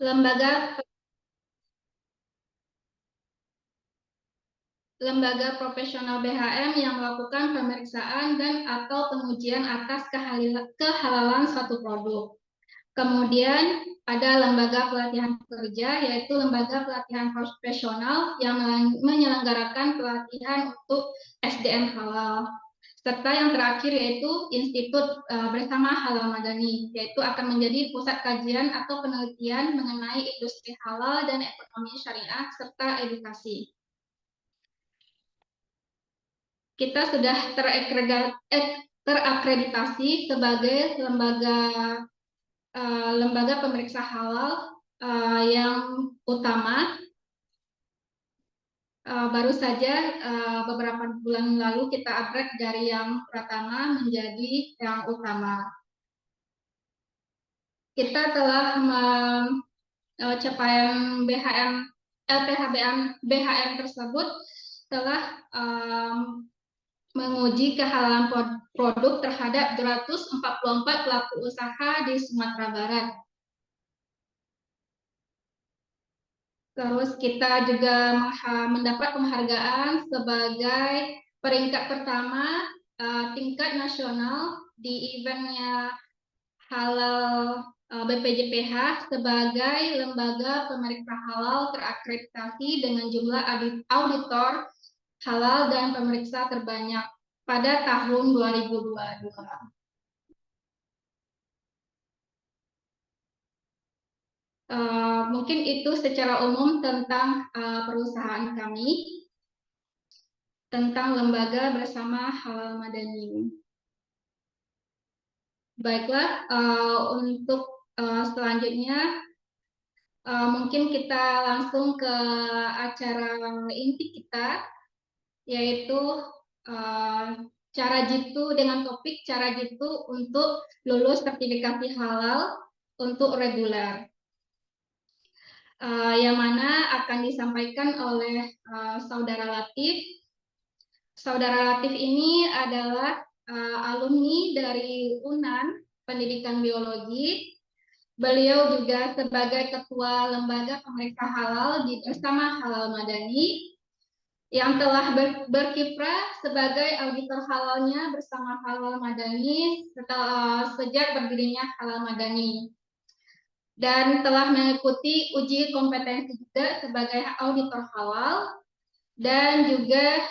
Lembaga lembaga profesional BHM yang melakukan pemeriksaan dan atau pengujian atas kehalalan suatu produk. Kemudian ada lembaga pelatihan kerja, yaitu lembaga pelatihan profesional yang menyelenggarakan pelatihan untuk SDM halal. Serta yang terakhir yaitu Institut Bersama Halal Madani, yaitu akan menjadi pusat kajian atau penelitian mengenai industri halal dan ekonomi syariah serta edukasi. Kita sudah terakreditasi sebagai lembaga pemeriksa halal yang utama. Baru saja beberapa bulan lalu kita upgrade dari yang pertama menjadi yang utama. Kita telah capaian BHM tersebut telah menguji kehalalan produk terhadap 244 pelaku usaha di Sumatera Barat. Terus kita juga mendapat penghargaan sebagai peringkat pertama tingkat nasional di eventnya Halal BPJPH sebagai lembaga pemeriksa halal terakreditasi dengan jumlah auditor halal dan pemeriksa terbanyak pada tahun 2022. Mungkin itu secara umum tentang perusahaan kami, tentang lembaga bersama Halal Madani. Baiklah, untuk selanjutnya mungkin kita langsung ke acara inti kita, yaitu cara jitu dengan topik cara jitu untuk lulus sertifikasi halal untuk reguler. Yang mana akan disampaikan oleh Saudara Latif. Saudara Latif ini adalah alumni dari UNAN Pendidikan Biologi. Beliau juga sebagai Ketua Lembaga Pemeriksa Halal di Bersama Halal Madani yang telah berkiprah sebagai auditor halalnya bersama Halal Madani sejak berdirinya Halal Madani. Dan telah mengikuti uji kompetensi juga sebagai auditor halal dan juga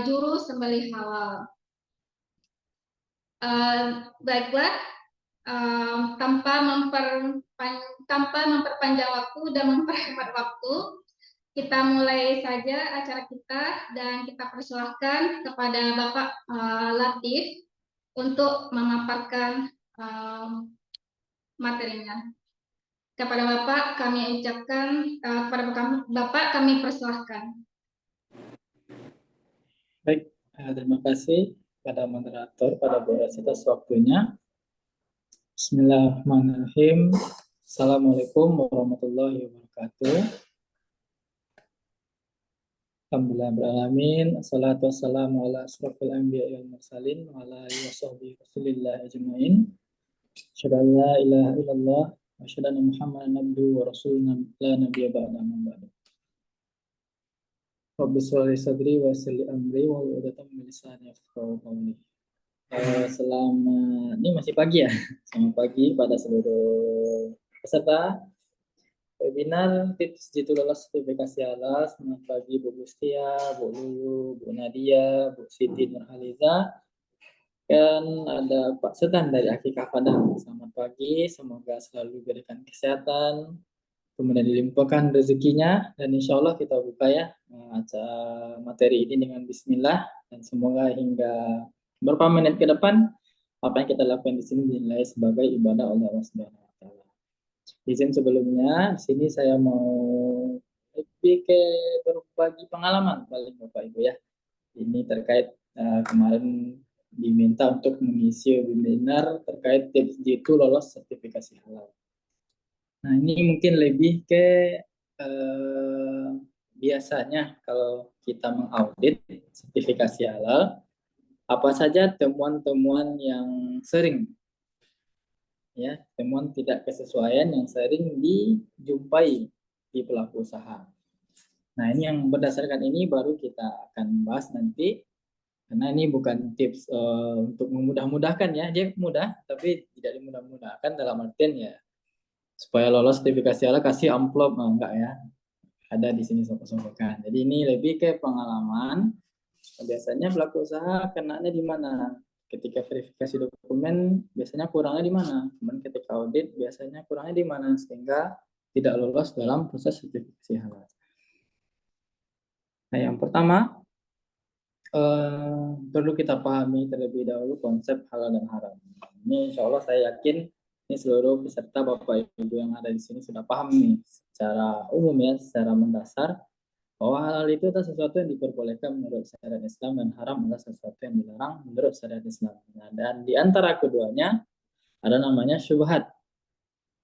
juru sembelih halal. Baiklah, tanpa memperpanjang waktu dan memperhemat waktu, kita mulai saja acara kita dan kita persilahkan kepada Bapak Latif untuk memaparkan materinya. Kepada Bapak kami ucapkan, kepada Bapak kami persilahkan. Baik, terima kasih pada moderator, pada Bu Ras atas waktunya. Bismillahirrahmanirrahim. Assalamualaikum warahmatullahi wabarakatuh. Alhamdulillahirrahmanirrahim. Assalatu wassalamu ala asrofil anbiya'i wal mursalin wa ala alihi wa sahbihi rasulillah ajma'in. Asyhadu an la ilaha illallah wa asyhadu anna Muhammadan abduhu wa rasuluhu la nabiyya ba'da ma ba'du. Rabbi sholli sadri wa yassir li amri wa hlul 'uqdatam min lisani yafqahu qawli. Ini masih pagi ya. Selamat pagi pada seluruh peserta webinar tips jitu lolos sertifikasi halal. Selamat pagi Bu Gustia, Bu Lulu, Bu Nadia, Bu Siti Nurhaliza, dan ada Pak Setan dari Akikah Padang. Selamat pagi, semoga selalu diberikan kesehatan, kemudian dilimpahkan rezekinya, dan insya Allah kita buka ya materi ini dengan bismillah, dan semoga hingga beberapa menit ke depan apa yang kita lakukan di sini dinilai sebagai ibadah oleh Allah Subhanahu wa taala. Izin sebelumnya, di sini saya mau lebih ke berbagi pengalaman paling Bapak Ibu ya. Ini terkait kemarin diminta untuk mengisi webinar terkait tips jitu lolos sertifikasi halal. Nah, ini mungkin lebih ke biasanya kalau kita mengaudit sertifikasi halal, apa saja temuan-temuan yang sering ya, temuan tidak kesesuaian yang sering dijumpai di pelaku usaha. Nah, ini yang berdasarkan ini baru kita akan bahas nanti, karena ini bukan tips untuk memudah-mudahkan ya, dia mudah tapi tidak dimudah-mudahkan dalam artian ya supaya lolos sertifikasi halal kasih amplop, enggak ya, ada di sini sokok-sokokan. Jadi ini lebih ke pengalaman. Biasanya pelaku usaha kenanya di mana? Ketika verifikasi dokumen biasanya kurangnya di mana? Kemudian ketika audit biasanya kurangnya di mana sehingga tidak lolos dalam proses sertifikasi halal. Nah, yang pertama perlu kita pahami terlebih dahulu konsep halal dan haram. Ini insya Allah saya yakin ini seluruh peserta Bapak Ibu yang ada di sini sudah paham nih secara umum ya, secara mendasar bahwa halal itu adalah sesuatu yang diperbolehkan menurut syariat Islam dan haram adalah sesuatu yang dilarang menurut syariat Islam. Nah, dan di antara keduanya ada namanya syubhat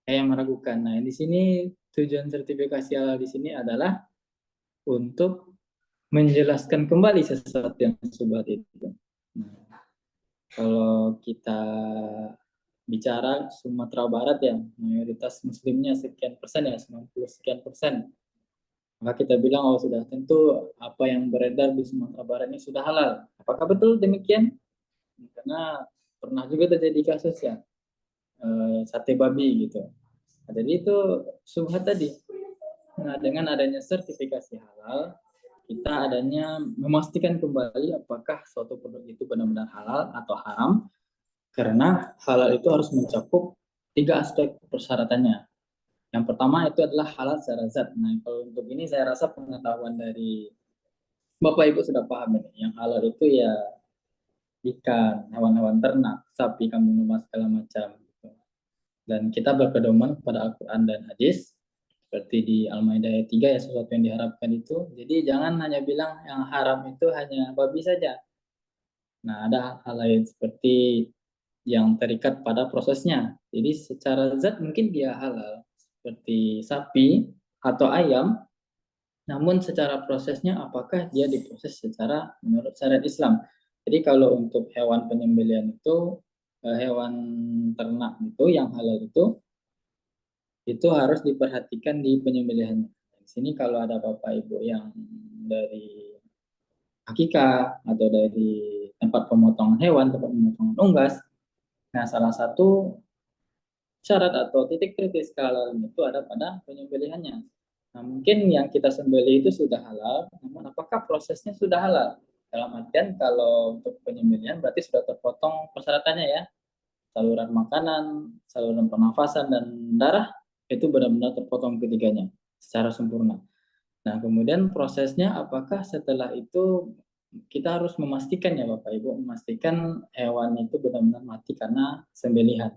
yang meragukan. Nah, di sini tujuan sertifikasi halal di sini adalah untuk menjelaskan kembali sesuatu yang syubhat itu. Nah, kalau kita bicara Sumatera Barat ya, mayoritas muslimnya sekian persen ya, 90 sekian persen. Maka kita bilang, oh sudah tentu apa yang beredar di Sumatera Barat ini sudah halal. Apakah betul demikian? Karena pernah juga terjadi kasus ya, sate babi gitu. Nah, jadi itu subhat tadi. Nah, dengan adanya sertifikasi halal, kita adanya memastikan kembali apakah suatu produk itu benar-benar halal atau haram, karena halal itu harus mencakup 3 aspek persyaratannya. Yang pertama itu adalah halal secara zat. Nah, kalau untuk ini saya rasa pengetahuan dari Bapak Ibu sudah paham ini. Yang halal itu ya ikan, hewan-hewan ternak, sapi, kambing domba segala macam. Dan kita berpedoman kepada Al-Quran dan hadis seperti di Al-Maidah ayat 3 ya, sesuatu yang diharapkan itu. Jadi jangan hanya bilang yang haram itu hanya babi saja. Nah, ada hal lain seperti yang terikat pada prosesnya. Jadi secara zat mungkin dia halal seperti sapi atau ayam, namun secara prosesnya apakah dia diproses secara menurut syariat Islam. Jadi kalau untuk hewan penyembelihan itu, hewan ternak itu yang halal itu harus diperhatikan di penyembelihannya. Di sini kalau ada Bapak Ibu yang dari akikah atau dari tempat pemotongan hewan, tempat pemotongan unggas, nah salah satu syarat atau titik kritis kehalal itu ada pada penyembelihannya. Nah, mungkin yang kita sembelih itu sudah halal, namun apakah prosesnya sudah halal? Dalam artian kalau untuk penyembelihan berarti sudah terpotong persyaratannya ya. Saluran makanan, saluran pernafasan, dan darah itu benar-benar terpotong ketiganya secara sempurna. Nah, kemudian prosesnya apakah setelah itu kita harus memastikan ya Bapak Ibu, memastikan hewan itu benar-benar mati karena sembelihan.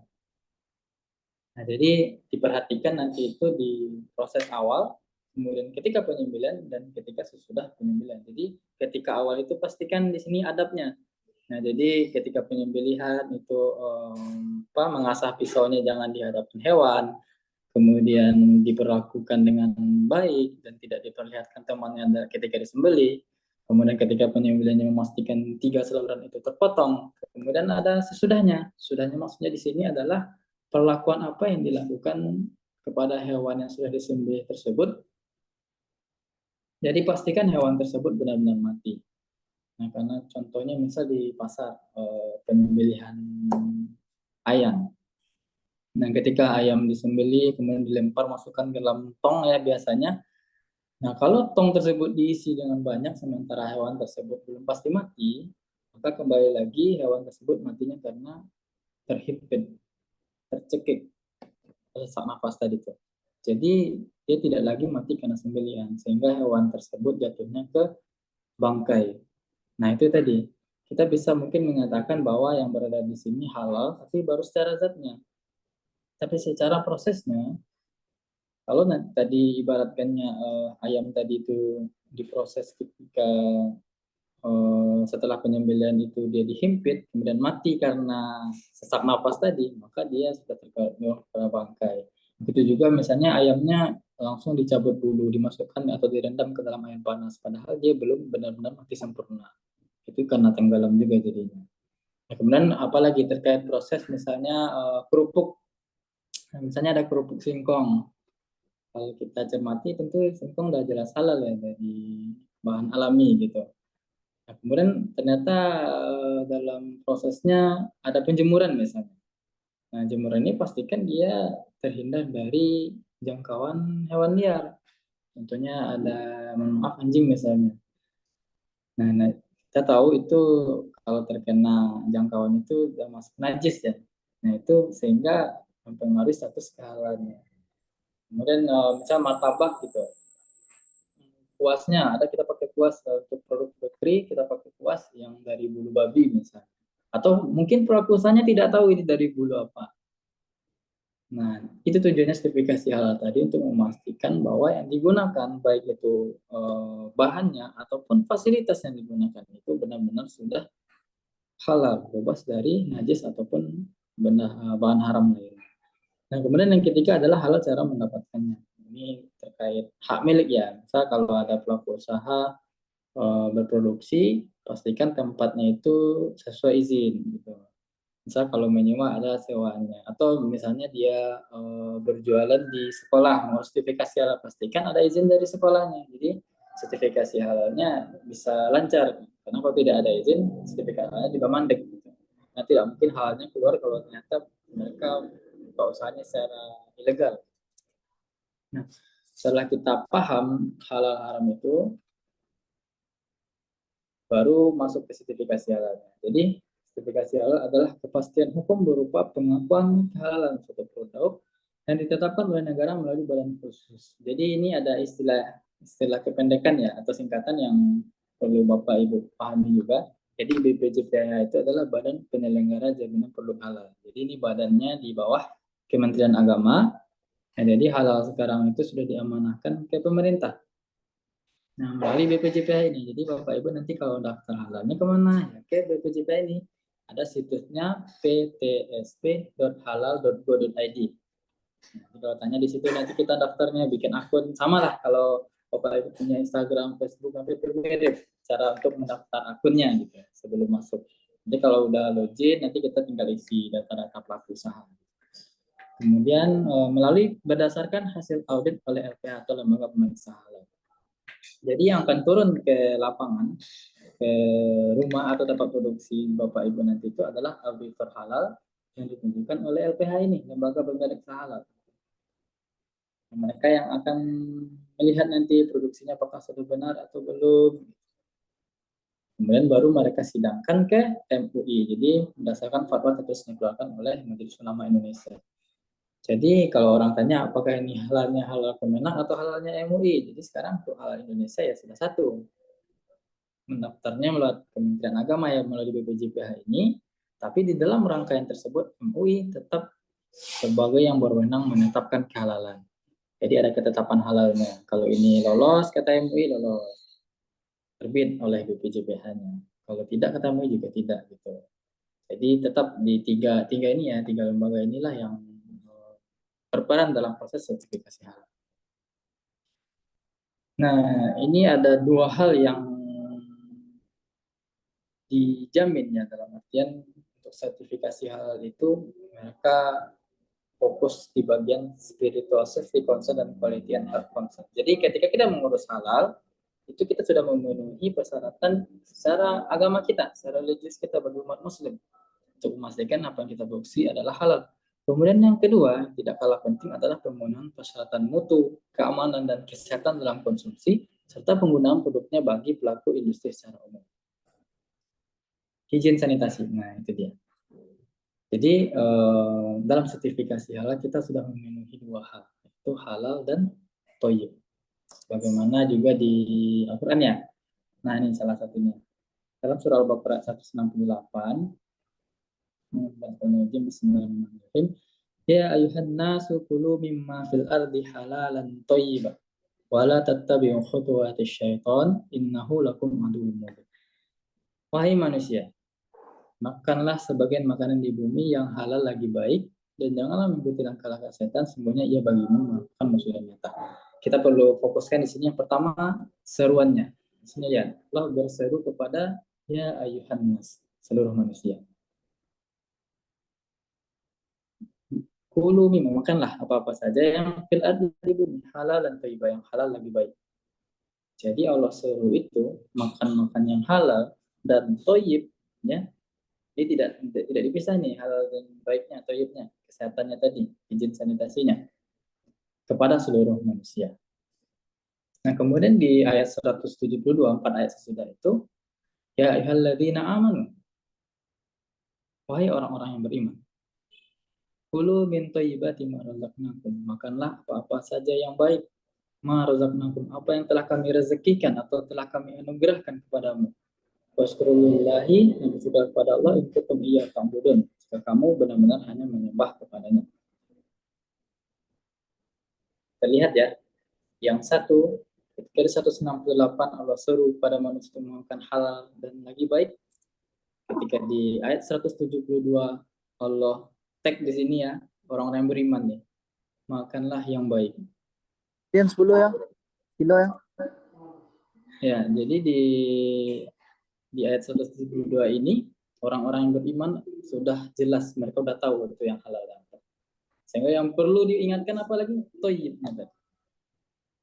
Nah, jadi diperhatikan nanti itu di proses awal, kemudian ketika penyembelihan dan ketika sesudah penyembelihan. Jadi ketika awal itu pastikan di sini adabnya. Nah, jadi ketika penyembelihan itu mengasah pisaunya jangan di hadapan hewan, kemudian diperlakukan dengan baik dan tidak diperlihatkan temannya ketika disembelih. Kemudian ketika penyembelihannya memastikan 3 saluran itu terpotong. Kemudian ada sesudahnya. Sesudahnya maksudnya di sini adalah perlakuan apa yang dilakukan kepada hewan yang sudah disembelih tersebut. Jadi pastikan hewan tersebut benar-benar mati. Nah, karena contohnya misal di pasar penyembelihan ayam. Nah, ketika ayam disembelih kemudian dilempar masukkan ke dalam tong ya biasanya. Nah, kalau tong tersebut diisi dengan banyak sementara hewan tersebut belum pasti mati, maka kembali lagi hewan tersebut matinya karena terhimpit, tercekik, sesak nafas tadi tuh. Jadi dia tidak lagi mati karena sembelihan, sehingga hewan tersebut jatuhnya ke bangkai. Nah, itu tadi. Kita bisa mungkin mengatakan bahwa yang berada di sini halal, tapi baru secara zatnya. Tapi secara prosesnya, kalau tadi ibaratkannya ayam tadi itu diproses ketika setelah penyembelihan itu dia dihimpit, kemudian mati karena sesak napas tadi, maka dia sudah terkena bangkai. Begitu juga misalnya ayamnya langsung dicabut bulu, dimasukkan atau direndam ke dalam air panas, padahal dia belum benar-benar mati sempurna. Itu karena tenggelam juga jadinya. Nah, kemudian apalagi terkait proses misalnya kerupuk Nah, misalnya ada kerupuk singkong. Kalau kita cermati tentu singkong udah jelas halal ya dari bahan alami gitu. Nah, kemudian ternyata dalam prosesnya ada penjemuran misalnya. Nah, jemuran ini pastikan dia terhindar dari jangkauan hewan liar. Contohnya ada, mohon maaf, anjing misalnya. Nah, kita tahu itu kalau terkena jangkauan itu sudah masuk najis ya. Nah, itu sehingga mempengaruhi status kehalalannya. Kemudian misal martabak gitu. Kuasnya ada, kita pakai kuas untuk produk bakery, kita pakai kuas yang dari bulu babi misalnya. Atau mungkin pelaku usahanya tidak tahu ini dari bulu apa. Nah, itu tujuannya sertifikasi halal tadi untuk memastikan bahwa yang digunakan baik itu bahannya ataupun fasilitas yang digunakan itu benar-benar sudah halal, bebas dari najis ataupun bahan haram lain. Nah, kemudian yang ketiga adalah halal cara mendapatkannya. Ini terkait hak milik ya. Misal kalau ada pelaku usaha berproduksi, pastikan tempatnya itu sesuai izin gitu. Misal kalau menyewa ada sewanya, atau misalnya dia berjualan di sekolah, mau sertifikasi halal, pastikan ada izin dari sekolahnya. Jadi sertifikasi halalnya bisa lancar. Karena kalau tidak ada izin, sertifikasi halalnya juga mandek. Gitu. Nah, tidak mungkin halalnya keluar kalau ternyata mereka buka usahanya secara ilegal. Nah, setelah kita paham halal haram itu, baru masuk ke sertifikasi halal. Jadi sertifikasi halal adalah kepastian hukum berupa pengakuan kehalalan suatu produk yang ditetapkan oleh negara melalui badan khusus. Jadi ini ada istilah kependekan ya atau singkatan yang perlu Bapak Ibu pahami juga. Jadi BPJPH itu adalah Badan Penyelenggara Jaminan Produk Halal. Jadi ini badannya di bawah Kementerian Agama. Nah, jadi halal sekarang itu sudah diamanahkan ke pemerintah. Nah, melalui BPJPH ini. Jadi Bapak Ibu nanti kalau daftar halalnya kemana? Ya, ke BPJPH ini. Ada situsnya ptsp.halal.go.id. Nah, kalau tanya di situ nanti kita daftarnya bikin akun sama lah kalau Bapak Ibu punya Instagram, Facebook, hampir mirip cara untuk mendaftar akunnya gitu ya, sebelum masuk. Jadi kalau udah login nanti kita tinggal isi data-data pelaku usaha. Kemudian melalui berdasarkan hasil audit oleh LPH atau lembaga pemeriksa halal. Jadi yang akan turun ke lapangan, ke rumah atau tempat produksi Bapak Ibu nanti itu adalah auditor halal yang ditunjukkan oleh LPH ini, Lembaga Pemeriksa Halal. Mereka yang akan melihat nanti produksinya apakah sudah benar atau belum. Kemudian baru mereka sidangkan ke MUI. Jadi berdasarkan fatwa terus dikeluarkan oleh Majelis Ulama Indonesia. Jadi kalau orang tanya apakah ini halalnya halal Kemenak atau halalnya MUI, jadi sekarang untuk halal Indonesia ya sudah satu. Mendaftarnya melalui Kementerian Agama ya melalui BPJPH ini, tapi di dalam rangkaian tersebut MUI tetap sebagai yang berwenang menetapkan kehalalan. Jadi ada ketetapan halalnya. Kalau ini lolos kata MUI lolos, terbit oleh BPJPH-nya. Kalau tidak kata MUI juga tidak gitu. Jadi tetap di tiga ini ya, tiga lembaga inilah yang berperan dalam proses sertifikasi halal. Nah, ini ada dua hal yang dijamin ya, dalam artian untuk sertifikasi halal itu mereka fokus di bagian spiritual safety concern dan quality and health concern. Jadi ketika kita mengurus halal, itu kita sudah memenuhi persyaratan secara agama kita, secara religius kita bagi umat muslim untuk memastikan apa yang kita produksi adalah halal. Kemudian yang kedua, tidak kalah penting adalah pemenuhan persyaratan mutu, keamanan dan kesehatan dalam konsumsi serta penggunaan produknya bagi pelaku industri secara umum. Higien sanitasi, nah itu dia. Jadi dalam sertifikasi halal kita sudah memenuhi dua hal, yaitu halal dan thayyib. Bagaimana juga di Al-Quran ya. Nah ini salah satunya. Dalam surah Al-Baqarah 168, Bismillahirrahmanirrahim. Ya ayuhan nasu kulu mimma fil ardi halalan thayyiban wa la tattabi'u khutuwatis syaitan innahu lakum aduwwun mubin. Wahai manusia, makanlah sebagian makanan di bumi yang halal lagi baik dan janganlah mengikuti langkah-langkah setan, sembunyinya ia bagimu merupakan musuh yang nyata. Kita perlu fokuskan di sini yang pertama seruannya. Di sini lihat, Allah berseru kepada ya ayuhan nas, seluruh manusia. Kulu mimma, makanlah apa-apa saja yang fil ardi di bumi, halal dan thayyibah, yang halal lagi baik. Jadi Allah suruh itu makan-makan yang halal dan thayyib, ya. Ini tidak dipisah nih halal dan baiknya, thayyibnya, kesehatannya tadi, izin sanitasinya kepada seluruh manusia. Nah, kemudian di ayat 172, 4 ayat sesudah itu, ya ayyuhalladzina amanu, wahai orang-orang yang beriman, kulu min thayyibati ma razaqnakum, makanlah apa-apa saja yang baik, ma razaqnakum, apa yang telah kami rezekikan atau telah kami anugerahkan kepadamu. Waskurulillahi, yang bersyukur kepada Allah, in kuntum iyyahu ta'budun, jika kamu benar-benar hanya menyembah kepadanya. Terlihat ya, yang satu ketika di 168 Allah suruh pada manusia memakan halal dan lagi baik. Ketika di ayat 172 Allah tag di sini ya, orang-orang yang beriman nih, makanlah yang baik. Yang 10 ya, kilo ya. Ya, jadi di ayat 172 ini orang-orang yang beriman sudah jelas, mereka sudah tahu itu yang halal dan haram. Sehingga yang perlu diingatkan apalagi thayyibnya.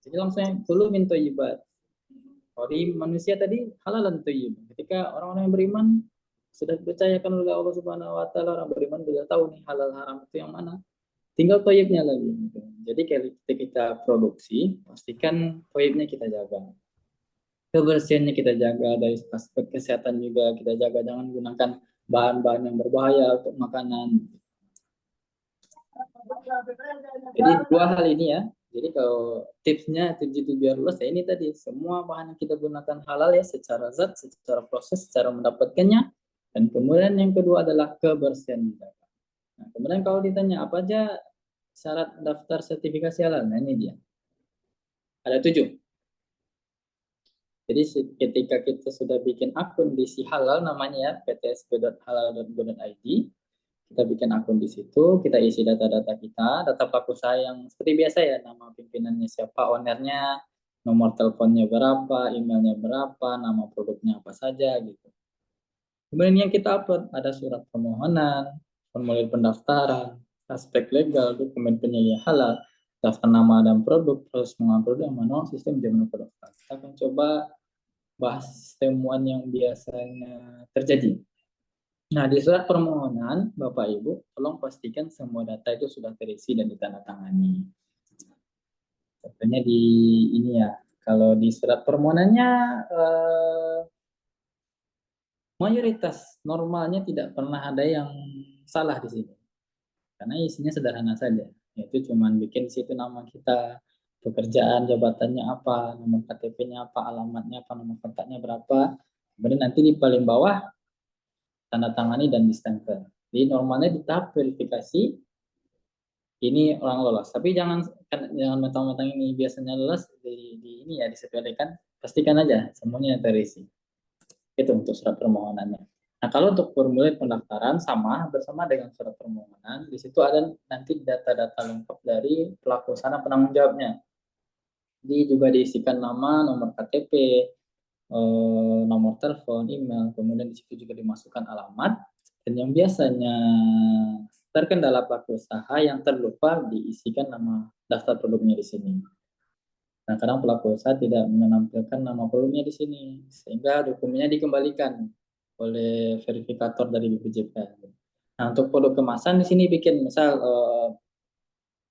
Jadi langsung perlu min thayyibat. Kalau di manusia tadi halal dan thayyib. Ketika orang-orang yang beriman sudah dipercayakan oleh Allah Subhanahu wa taala, orang beriman sudah tahu nih halal haram itu yang mana. Tinggal thayyibnya lagi. Jadi ketika kita produksi, pastikan thayyibnya kita jaga. Kebersihannya kita jaga, dari aspek kesehatan juga kita jaga, jangan gunakan bahan-bahan yang berbahaya untuk makanan. Jadi dua hal ini ya. Jadi kalau tipsnya itu biar lulus ya ini tadi, semua bahan yang kita gunakan halal ya, secara zat, secara proses, secara mendapatkannya, dan kemudian yang kedua adalah kebersihan juga. Nah, kemudian kalau ditanya apa aja syarat daftar sertifikasi halal, nah ini dia. Ada 7. Jadi ketika kita sudah bikin akun di si halal namanya ya, ptsp.halal.go.id, kita bikin akun di situ, kita isi data-data kita, data pelaku usaha yang seperti biasa ya, nama pimpinannya siapa, ownernya, nomor teleponnya berapa, emailnya berapa, nama produknya apa saja gitu. Kemudian yang kita upload ada surat permohonan, formulir pendaftaran, aspek legal, dokumen penyedia halal, daftar nama dan produk, proses pengelolaan produk yang manual, sistem jaminan pendaftaran. Kita akan coba bahas temuan yang biasanya terjadi. Nah, di surat permohonan, Bapak Ibu, tolong pastikan semua data itu sudah terisi dan ditandatangani. Contohnya di ini ya, kalau di surat permohonannya mayoritas normalnya tidak pernah ada yang salah di sini. Karena isinya sederhana saja, yaitu cuma bikin di situ nama kita, pekerjaan, jabatannya apa, nomor KTP-nya apa, alamatnya apa, nomor kontaknya berapa. Kemudian nanti di paling bawah tanda tangani dan distempel. Jadi normalnya di tahap verifikasi ini orang lolos. Tapi jangan mentang-mentang ini biasanya lolos di ini ya disepelekan, pastikan aja semuanya terisi. Itu untuk surat permohonannya. Nah, kalau untuk formulir pendaftaran bersama dengan surat permohonan, di situ ada nanti data-data lengkap dari pelaku usaha penanggung jawabnya. Jadi juga diisikan nama, nomor KTP, nomor telepon, email, kemudian di situ juga dimasukkan alamat, dan yang biasanya terkendala pelaku usaha yang terlupa diisikan nama daftar produknya di sini. Nah, kadang pelaku usaha tidak menampilkan nama produknya di sini, sehingga dokumennya dikembalikan oleh verifikator dari BPJS. Nah, untuk produk kemasan di sini bikin misal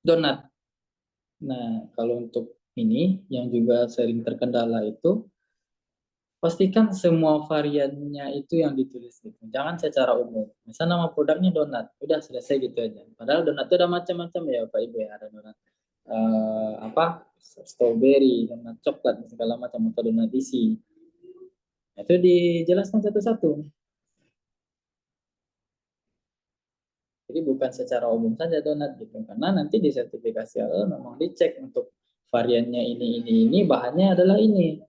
donat. Nah, kalau untuk ini yang juga sering terkendala itu pastikan semua variannya itu yang ditulis gitu. Jangan secara umum. Misal nama produknya donat, udah selesai gitu aja. Padahal donat itu ada macam-macam ya Pak Ibu ya, ada donat strawberry, donat coklat segala macam, atau donat isi. Itu dijelaskan satu-satu. Jadi bukan secara umum saja donat gitu, karena nanti di sertifikasi halal memang dicek untuk variannya ini, bahannya adalah ini.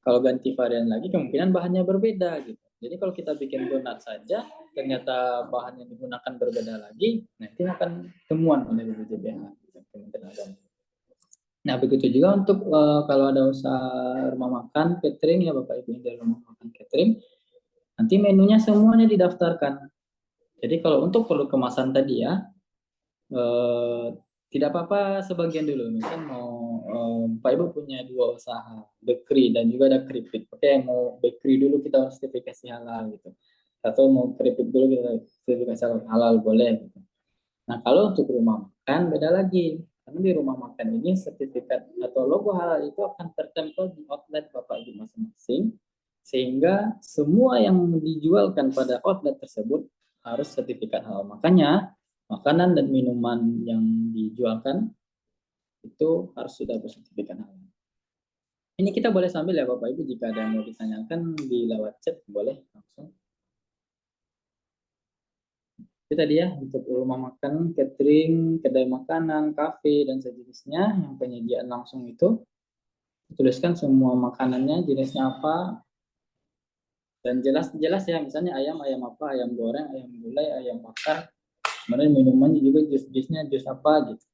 Kalau ganti varian lagi kemungkinan bahannya berbeda gitu. Jadi kalau kita bikin donat saja, ternyata bahan yang digunakan berbeda lagi, nanti akan temuan oleh BPJPH. Nah, begitu juga untuk kalau ada usaha rumah makan, catering ya Bapak Ibu dari rumah makan catering, nanti menunya semuanya didaftarkan. Jadi kalau untuk produk kemasan tadi ya, eh, tidak apa-apa sebagian dulu. Misal mau Pak Ibu punya 2 usaha, bakery dan juga ada keripik. Oke, mau bakery dulu kita harus sertifikasi halal gitu. Atau mau keripik dulu kita sertifikasi halal boleh gitu. Nah, kalau untuk rumah makan beda lagi. Karena di rumah makan ini sertifikat atau logo halal itu akan tertempel di outlet Bapak Ibu masing-masing, sehingga semua yang dijualkan pada outlet tersebut harus sertifikat halal. Makanya makanan dan minuman yang dijualkan itu harus sudah bersertifikat halal. Ini kita boleh sambil ya Bapak Ibu, jika ada yang mau ditanyakan di lewat chat boleh langsung. Itu tadi ya untuk rumah makan, catering, kedai makanan, kafe dan sejenisnya yang penyediaan langsung itu. Tuliskan semua makanannya, jenisnya apa, dan jelas-jelas ya, misalnya ayam apa, ayam goreng, ayam gulai, ayam bakar. Kemudian minumannya juga jus-jusnya jus apa gitu.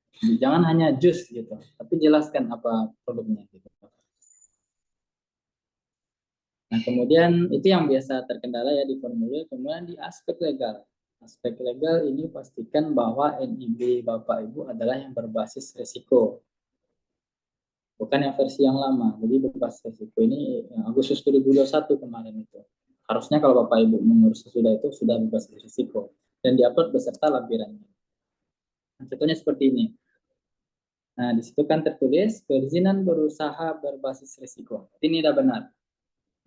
Jangan hanya jus gitu, tapi jelaskan apa produknya gitu. Nah, kemudian itu yang biasa terkendala ya di formulir. Kemudian di aspek legal. Aspek legal ini pastikan bahwa NIB Bapak Ibu adalah yang berbasis risiko, bukan yang versi yang lama. Jadi berbasis risiko ini Agustus 2021 kemarin itu. Harusnya kalau Bapak Ibu mengurus sesudah itu sudah berbasis risiko dan diupload beserta lampirannya. Nah, contohnya seperti ini. Nah, di situ kan tertulis perizinan berusaha berbasis risiko. Ini sudah benar.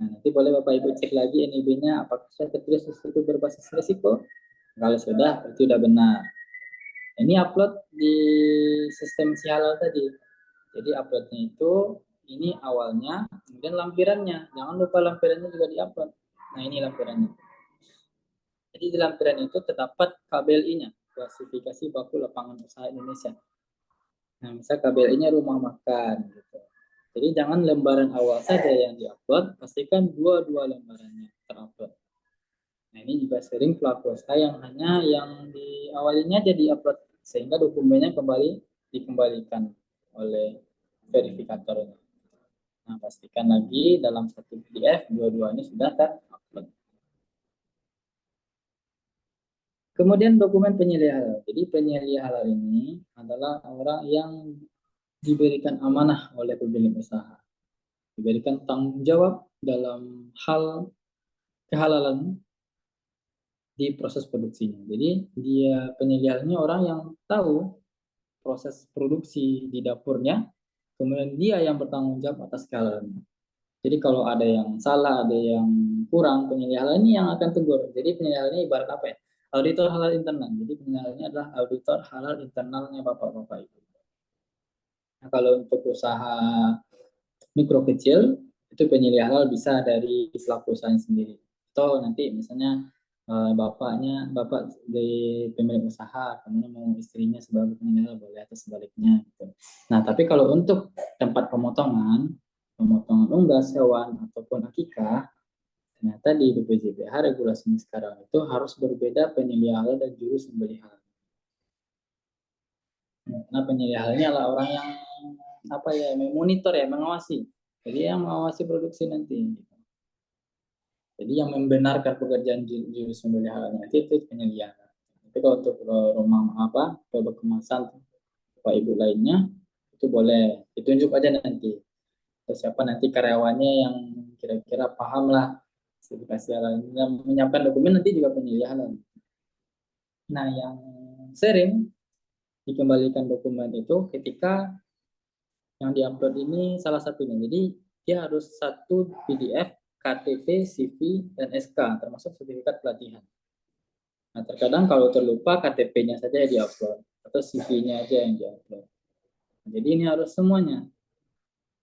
Nah, nanti boleh Bapak Ibu cek lagi NIB-nya apakah sudah tertulis di situ berbasis risiko. Kalau sudah, itu sudah benar. Ini upload di sistem Sihalal tadi. Jadi uploadnya itu ini awalnya, kemudian lampirannya. Jangan lupa lampirannya juga diupload. Nah, ini lampirannya. Jadi di lampiran itu terdapat KBLI-nya, klasifikasi baku lapangan usaha Indonesia. Nah, misal KBLI-nya rumah makan gitu. Jadi jangan lembaran awal saja yang diupload, pastikan dua lembarannya terupload. Nah, ini juga sering pelaku usaha yang hanya yang di awalnya jadi upload, sehingga dokumennya dikembalikan oleh verifikatornya. Nah, pastikan lagi dalam satu PDF dua-duanya sudah terupload. Kemudian dokumen penyelia halal. Jadi penyelia halal ini adalah orang yang diberikan amanah oleh pemilik usaha, diberikan tanggung jawab dalam hal kehalalan di proses produksinya. Jadi dia penyediaannya orang yang tahu proses produksi di dapurnya, kemudian dia yang bertanggung jawab atas kehalalannya. Jadi kalau ada yang salah, ada yang kurang, penyedia halal ini yang akan tegur. Jadi penyedia halal ini ibarat apa ya? Auditor halal internal. Jadi penyedia halal ini adalah auditor halal internalnya Bapak-Bapak Ibu. Nah, kalau untuk usaha mikro kecil, itu penyedia halal bisa dari pelaku usahanya sendiri. Atau nanti misalnya bapak di pemilik usaha, kemudian mau istrinya sebagai penyedia halal boleh atau sebaliknya. Gitu. Nah, tapi kalau untuk tempat pemotongan unggas hewan ataupun akikah, ternyata di BPJPH regulasinya sekarang itu harus berbeda penyedia halal dan juru sembelih halal. Nah, penyedia halalnya adalah orang yang memonitor ya, mengawasi. Jadi yang mengawasi produksi nanti. Jadi yang membenarkan pekerjaan juru sembelih halalnya itu penyedia. Tapi kalau untuk rumah produk kemasan Bapak Ibu lainnya itu boleh ditunjuk aja nanti. Atau siapa nanti karyawannya yang kira-kira paham lah sertifikasi halal, yang menyiapkan dokumen nanti juga penyedia halal. Nah, yang sering dikembalikan dokumen itu ketika yang diupload ini salah satunya. Jadi dia harus satu PDF, KTP, CV, dan SK, termasuk sertifikat pelatihan. Nah, terkadang kalau terlupa KTP-nya saja yang diupload atau CV-nya aja yang diupload. Nah, jadi ini harus semuanya.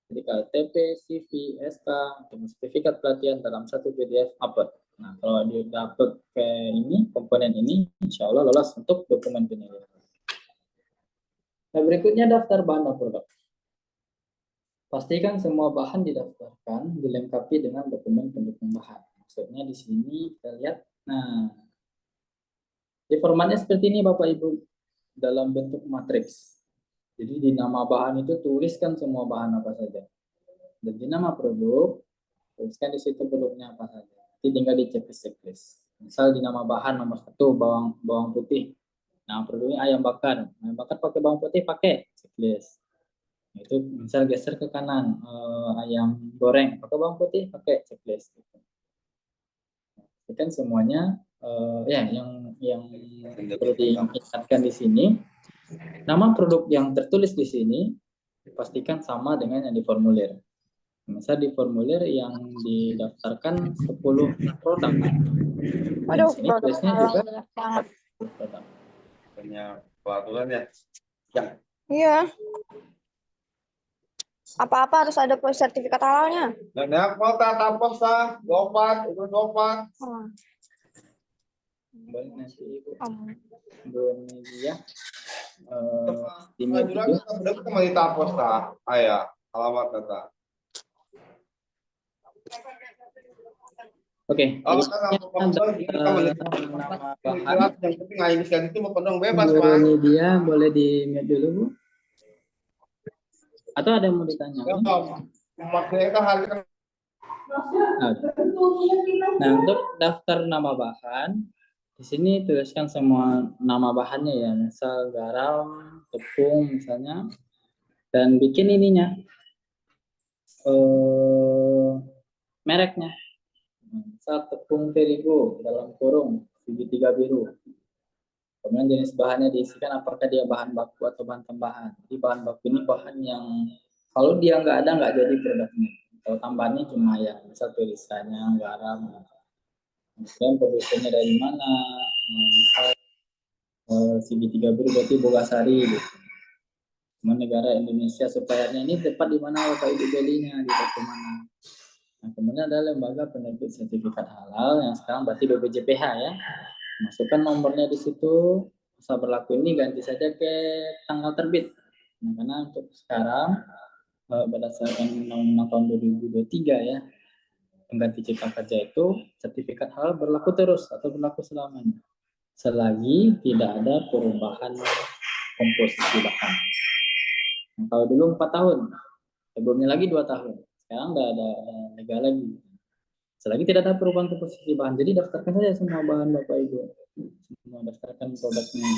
Jadi KTP, CV, SK, atau sertifikat pelatihan dalam satu PDF upload. Nah, kalau dia upload ke ini, komponen ini, insya Allah lolos untuk dokumen penilaian. Nah, berikutnya daftar bahan dan produk. Pastikan semua bahan didaftarkan, dilengkapi dengan dokumen pendukung bahan. Maksudnya di sini kita lihat, nah, di formatnya seperti ini Bapak Ibu, dalam bentuk matriks. Jadi di nama bahan itu tuliskan semua bahan apa saja. Dan di nama produk, tuliskan di situ produknya apa saja. Jadi tinggal di checklist. Misal di nama bahan nomor 1 bawang putih. Nah, produknya ayam bakar. Ayam bakar pakai bawang putih, pakai checklist. Itu misal geser ke kanan, ayam goreng pakai bawang putih, pakai checklist. Itu kan semuanya ya yang perlu diingatkan di sini. Nama produk yang tertulis di sini dipastikan sama dengan yang di formulir. Misal di formulir yang didaftarkan 10 produk. Di Aduh, sini produk tulisnya halal juga banyak banget. produk. Banyak peraturan ya. Iya. Apa-apa harus ada sertifikat halalnya. Dan yang mau tata pos lah, gopat, itu gopat. Balik nanti Ibu. Hmm. Bu Media. Di mute Majulah dulu. kita benar kembali tapos lah. Ayah, alamat kata. Oke, Oh, jadi nama bahan. yang penting nggak inisiatif itu mau penuh bebas, Bu Pak. Media boleh di mute dulu, Bu. Atau ada yang mau ditanya? Maksudnya itu harga Nah, untuk daftar nama bahan, di sini tuliskan semua nama bahannya ya, misal garam, tepung misalnya, dan bikin ininya, mereknya. Misal tepung terigu dalam kurung segitiga biru. Kemudian jenis bahannya diisikan apakah dia bahan baku atau bahan tambahan. Jadi bahan baku ini bahan yang kalau dia nggak ada nggak jadi produknya. Kalau tambahannya cuma ya misal tulisannya garam. Kemudian produksinya dari mana? Misal segitiga biru berarti Bogasari gitu. Negara Indonesia suppliernya ini tepat di mana Bapak Ibu belinya di toko mana. Nah, kemudian ada lembaga penerbit sertifikat halal yang sekarang berarti BPJPH ya. Masukkan nomornya di situ, masa berlaku ini ganti saja ke tanggal terbit. Nah, karena untuk sekarang berdasarkan Undang-Undang tahun 2023 ya, pengganti cipta kerja itu sertifikat halal berlaku terus atau berlaku selamanya selagi tidak ada perubahan komposisi bahan. Nah, kalau dulu 4 tahun, sebelumnya lagi 2 tahun, sekarang nggak ada legal lagi. Selagi tidak ada perubahan komposisi bahan, jadi daftarkan saja semua bahan Bapak Ibu, semua daftarkan produknya.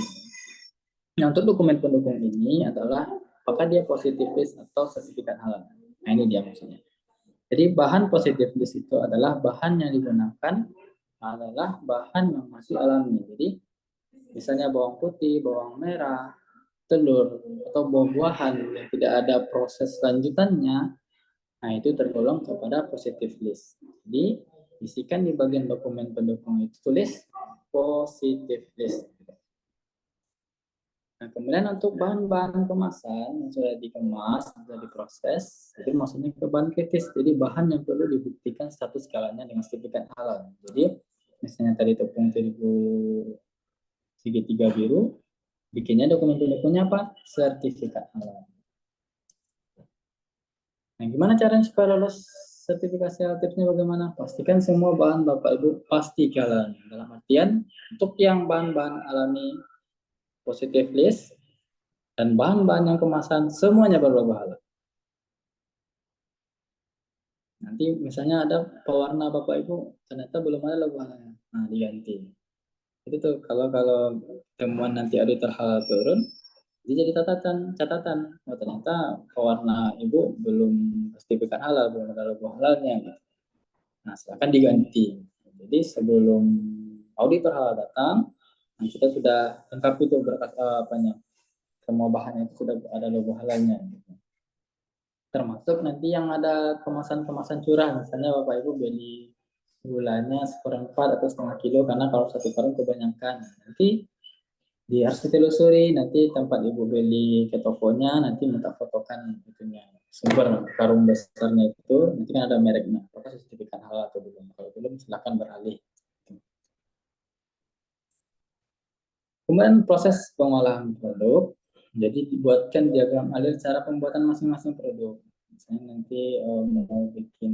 Nah, untuk dokumen pendukung ini adalah apakah dia positif list atau sertifikat halal. Nah, ini dia maksudnya. Jadi bahan positif list itu adalah bahan yang digunakan adalah bahan yang masih alami. Jadi misalnya bawang putih, bawang merah, telur, atau buah-buahan yang tidak ada proses lanjutannya, nah itu tergolong kepada positive list. Jadi isikan di bagian dokumen pendukung itu tulis positive list. Nah, kemudian untuk bahan-bahan kemasan yang sudah dikemas, sudah diproses, itu maksudnya ke bahan kritis. Jadi bahan yang perlu dibuktikan status skalanya dengan sertifikat halal. Jadi misalnya tadi tepung terigu segitiga biru, bikinnya dokumen pendukungnya apa? Sertifikat halal. Nah, gimana caranya supaya lolos sertifikasi halal? Tipsnya bagaimana? Pastikan semua bahan Bapak Ibu pasti halal. Dalam artian, untuk yang bahan-bahan alami positive list dan bahan-bahan yang kemasan semuanya berlogo halal. Nanti misalnya ada pewarna Bapak Ibu ternyata belum ada logo halal. Nah, diganti. Itu tuh kalau temuan nanti auditor halal turun, jadi catatan. Oh, ternyata pewarna Ibu belum sertifikat halal, belum ada logo halalnya. Gitu. Nah, silakan diganti. Jadi sebelum auditor halal datang, kita sudah lengkap itu berkas apanya. Semua bahannya itu sudah ada logo halalnya. Gitu. Termasuk nanti yang ada kemasan-kemasan curah, misalnya Bapak Ibu beli gulanya 1/4 atau setengah kilo, karena kalau 1 karung kebanyakan. Nanti harus ditelusuri, nanti tempat Ibu beli ke tokonya, nanti minta fotokan itunya, sumber karung besarnya itu, nanti kan ada mereknya, apakah sertifikat halal atau belum. Kalau belum silakan beralih. Kemudian proses pengolahan produk. Jadi dibuatkan diagram alir cara pembuatan masing-masing produk. Misalnya nanti mau bikin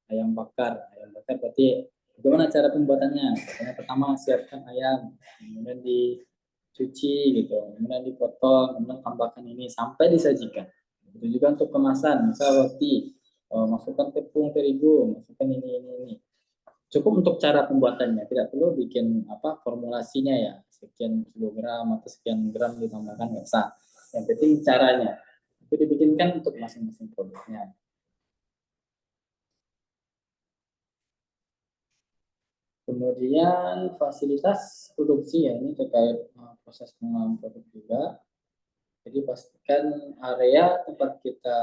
ayam bakar berarti bagaimana cara pembuatannya? Yang pertama siapkan ayam, kemudian dicuci gitu, kemudian dipotong, kemudian tambahkan ini sampai disajikan. Itu juga untuk kemasan, misal roti, masukkan tepung terigu, masukkan ini. Cukup untuk cara pembuatannya, tidak perlu bikin apa formulasinya ya, sekian kilogram atau sekian gram ditambahkan, nggak usah. Yang penting caranya itu dibikinkan untuk masing-masing produknya. Kemudian fasilitas produksi ya, ini terkait proses pengolahan produk juga. Jadi pastikan area tempat kita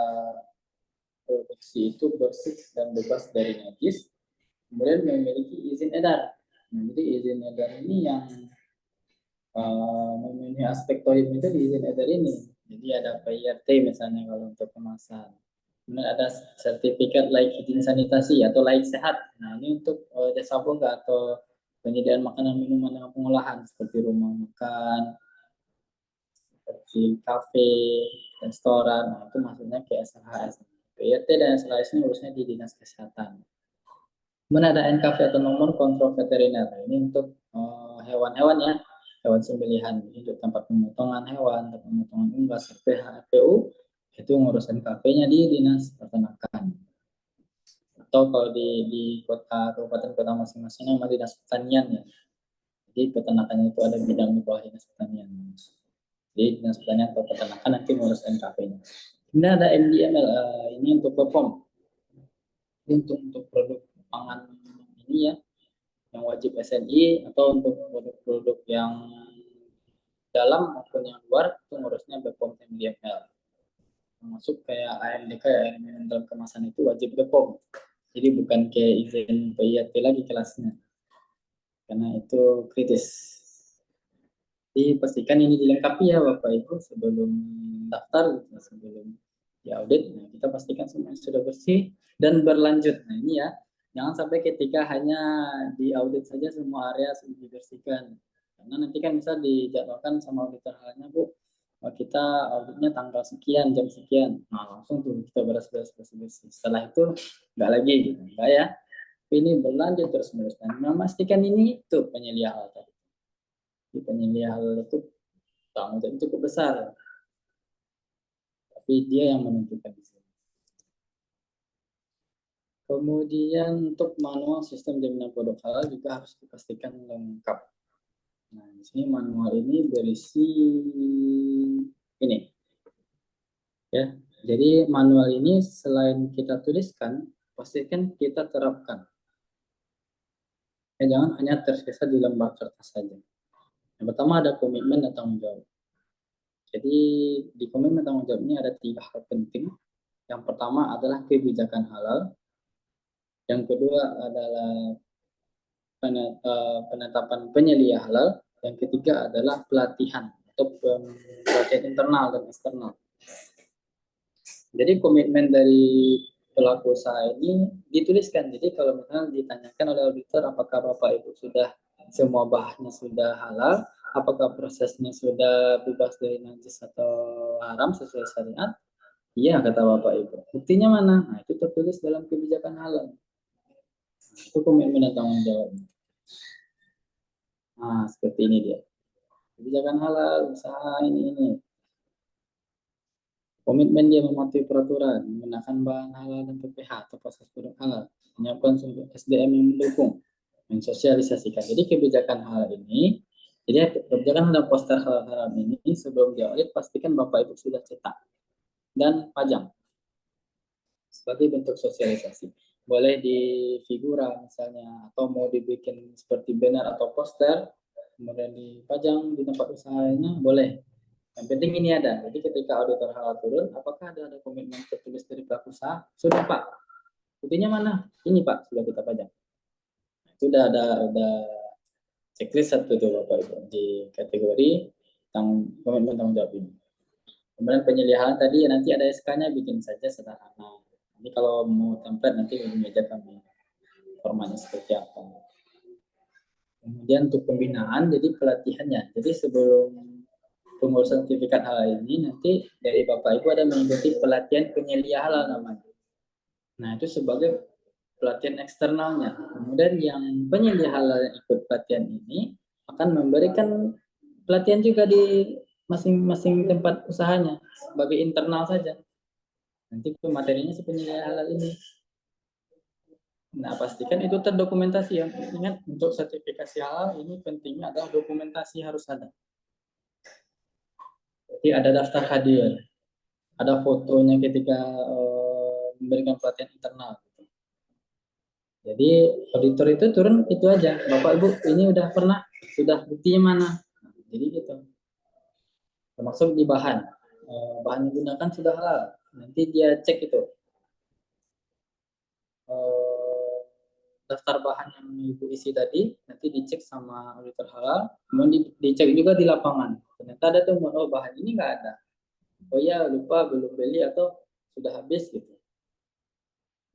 produksi itu bersih dan bebas dari najis, kemudian memiliki izin edar. Nah, jadi izin edar ini yang memenuhi aspek tohib itu di izin edar ini. Jadi ada PIRT misalnya kalau untuk kemasan. Kemudian ada sertifikat layak izin sanitasi atau layak sehat. Nah, ini untuk jasa boga atau penyediaan makanan minuman dengan pengolahan seperti rumah makan, seperti kafe, restoran. Nah, itu maksudnya ke SLHS. PIRT dan SLHS ini urusnya di Dinas Kesehatan. Kemudian ada NKV atau nomor kontrol veteriner. Nah, ini untuk hewan-hewan ya, hewan sembelihan. Untuk tempat pemotongan hewan, tempat pemotongan unggas, RPH, RPU, itu ngurus NKV-nya di Dinas Peternakan. Atau kalau di kota kabupaten kota masing-masing nama Dinas Pertanian ya. Jadi peternakan itu ada bidang di bawah Dinas Pertanian. Jadi Dinas Pertanian atau Peternakan nanti ngurus NKV-nya. Kemudian ada MDML, ini untuk BPOM. Ini untuk produk pangan ini ya, yang wajib SNI, atau untuk produk-produk yang dalam maupun yang luar itu ngurusnya BPOM MDML. Masuk kayak AMDK ya, air minum dalam kemasan itu wajib BPOM. Jadi bukan kayak izin PIRT lagi kelasnya, karena itu kritis. Jadi pastikan ini dilengkapi ya Bapak Ibu sebelum daftar, sebelum diaudit. Nah, kita pastikan semuanya sudah bersih dan berlanjut. Nah ini ya, jangan sampai ketika hanya diaudit saja semua area sudah dibersihkan. Karena nanti kan bisa dijadwalkan sama auditor halnya, Bu, kita auditnya tanggal sekian, jam sekian. Nah langsung tuh kita beres-beres. Setelah itu nggak lagi, gitu. Enggak ya. Ini berlanjut terus-menerus. Dan memastikan ini itu penyelia hal tadi. Penyelia hal itu tanggung jawab cukup besar. Tapi dia yang menentukan di sini. Kemudian untuk manual sistem jaminan produk halal juga harus dipastikan lengkap. Nah, di sini manual ini berisi ini. Ya. Jadi manual ini selain kita tuliskan, pastikan kita terapkan. Ya, jangan hanya tersisa di lembar kertas saja. Yang pertama ada komitmen dan tanggung jawab. Jadi di komitmen tanggung jawab ini ada 3 hal penting. Yang pertama adalah kebijakan halal. Yang kedua adalah penetapan penyelia halal. Yang ketiga adalah pelatihan atau pelatihan internal dan eksternal. Jadi komitmen dari pelaku usaha ini dituliskan. Jadi kalau misalnya ditanyakan oleh auditor apakah Bapak Ibu sudah semua bahannya sudah halal, apakah prosesnya sudah bebas dari najis atau haram sesuai syariat? Iya kata Bapak Ibu. Buktinya mana? Nah itu tertulis dalam kebijakan halal. Itu komitmen dan tanggung jawab. Nah, seperti ini dia. Kebijakan halal, usaha ini. Komitmen dia mematuhi peraturan, menggunakan bahan halal dan PPH atau proses produk halal, menyiapkan sumber SDM yang mendukung, mensosialisasikan. Jadi kebijakan halal ini, jadi kebijakan halal poster halal haram ini sebelum diaudit pastikan Bapak Ibu sudah cetak dan pajang sebagai bentuk sosialisasi. Boleh di figura misalnya, atau mau dibikin seperti banner atau poster, kemudian dipajang di tempat usahanya, boleh. Yang penting ini ada. Jadi ketika auditor halal turun, apakah ada komitmen tertulis dari pelaku usaha? Sudah Pak. Buktinya mana? Ini Pak, sudah kita pajang. Itu udah checklist satu tuh Bapak Ibu di kategori komitmen tanggung jawab ini. Kemudian penyelidikan tadi nanti ada SK-nya, bikin saja sederhana. Ini kalau mau template nanti di meja kami formatnya seperti apa. Kemudian untuk pembinaan, jadi pelatihannya. Jadi sebelum pengurusan sertifikat halal ini nanti dari Bapak Ibu ada mengikuti pelatihan penyelia halal namanya. Nah itu sebagai pelatihan eksternalnya. Kemudian yang penyelia halal yang ikut pelatihan ini akan memberikan pelatihan juga di masing-masing tempat usahanya sebagai internal saja. Nanti materinya si penyelia halal ini. Nah, pastikan itu terdokumentasi ya. Ingat, untuk sertifikasi halal ini pentingnya adalah dokumentasi harus ada. Jadi ada daftar hadir, ada fotonya ketika memberikan pelatihan internal. Jadi auditor itu turun itu aja, Bapak Ibu ini udah pernah, sudah buktinya mana. Jadi gitu. Termasuk di bahan, bahan yang digunakan sudah halal. Nanti dia cek itu daftar bahan yang Ibu isi tadi, nanti dicek sama auditor halal, kemudian dicek juga di lapangan. Ternyata ada tuh, oh bahan ini nggak ada. Oh ya, lupa belum beli atau sudah habis gitu.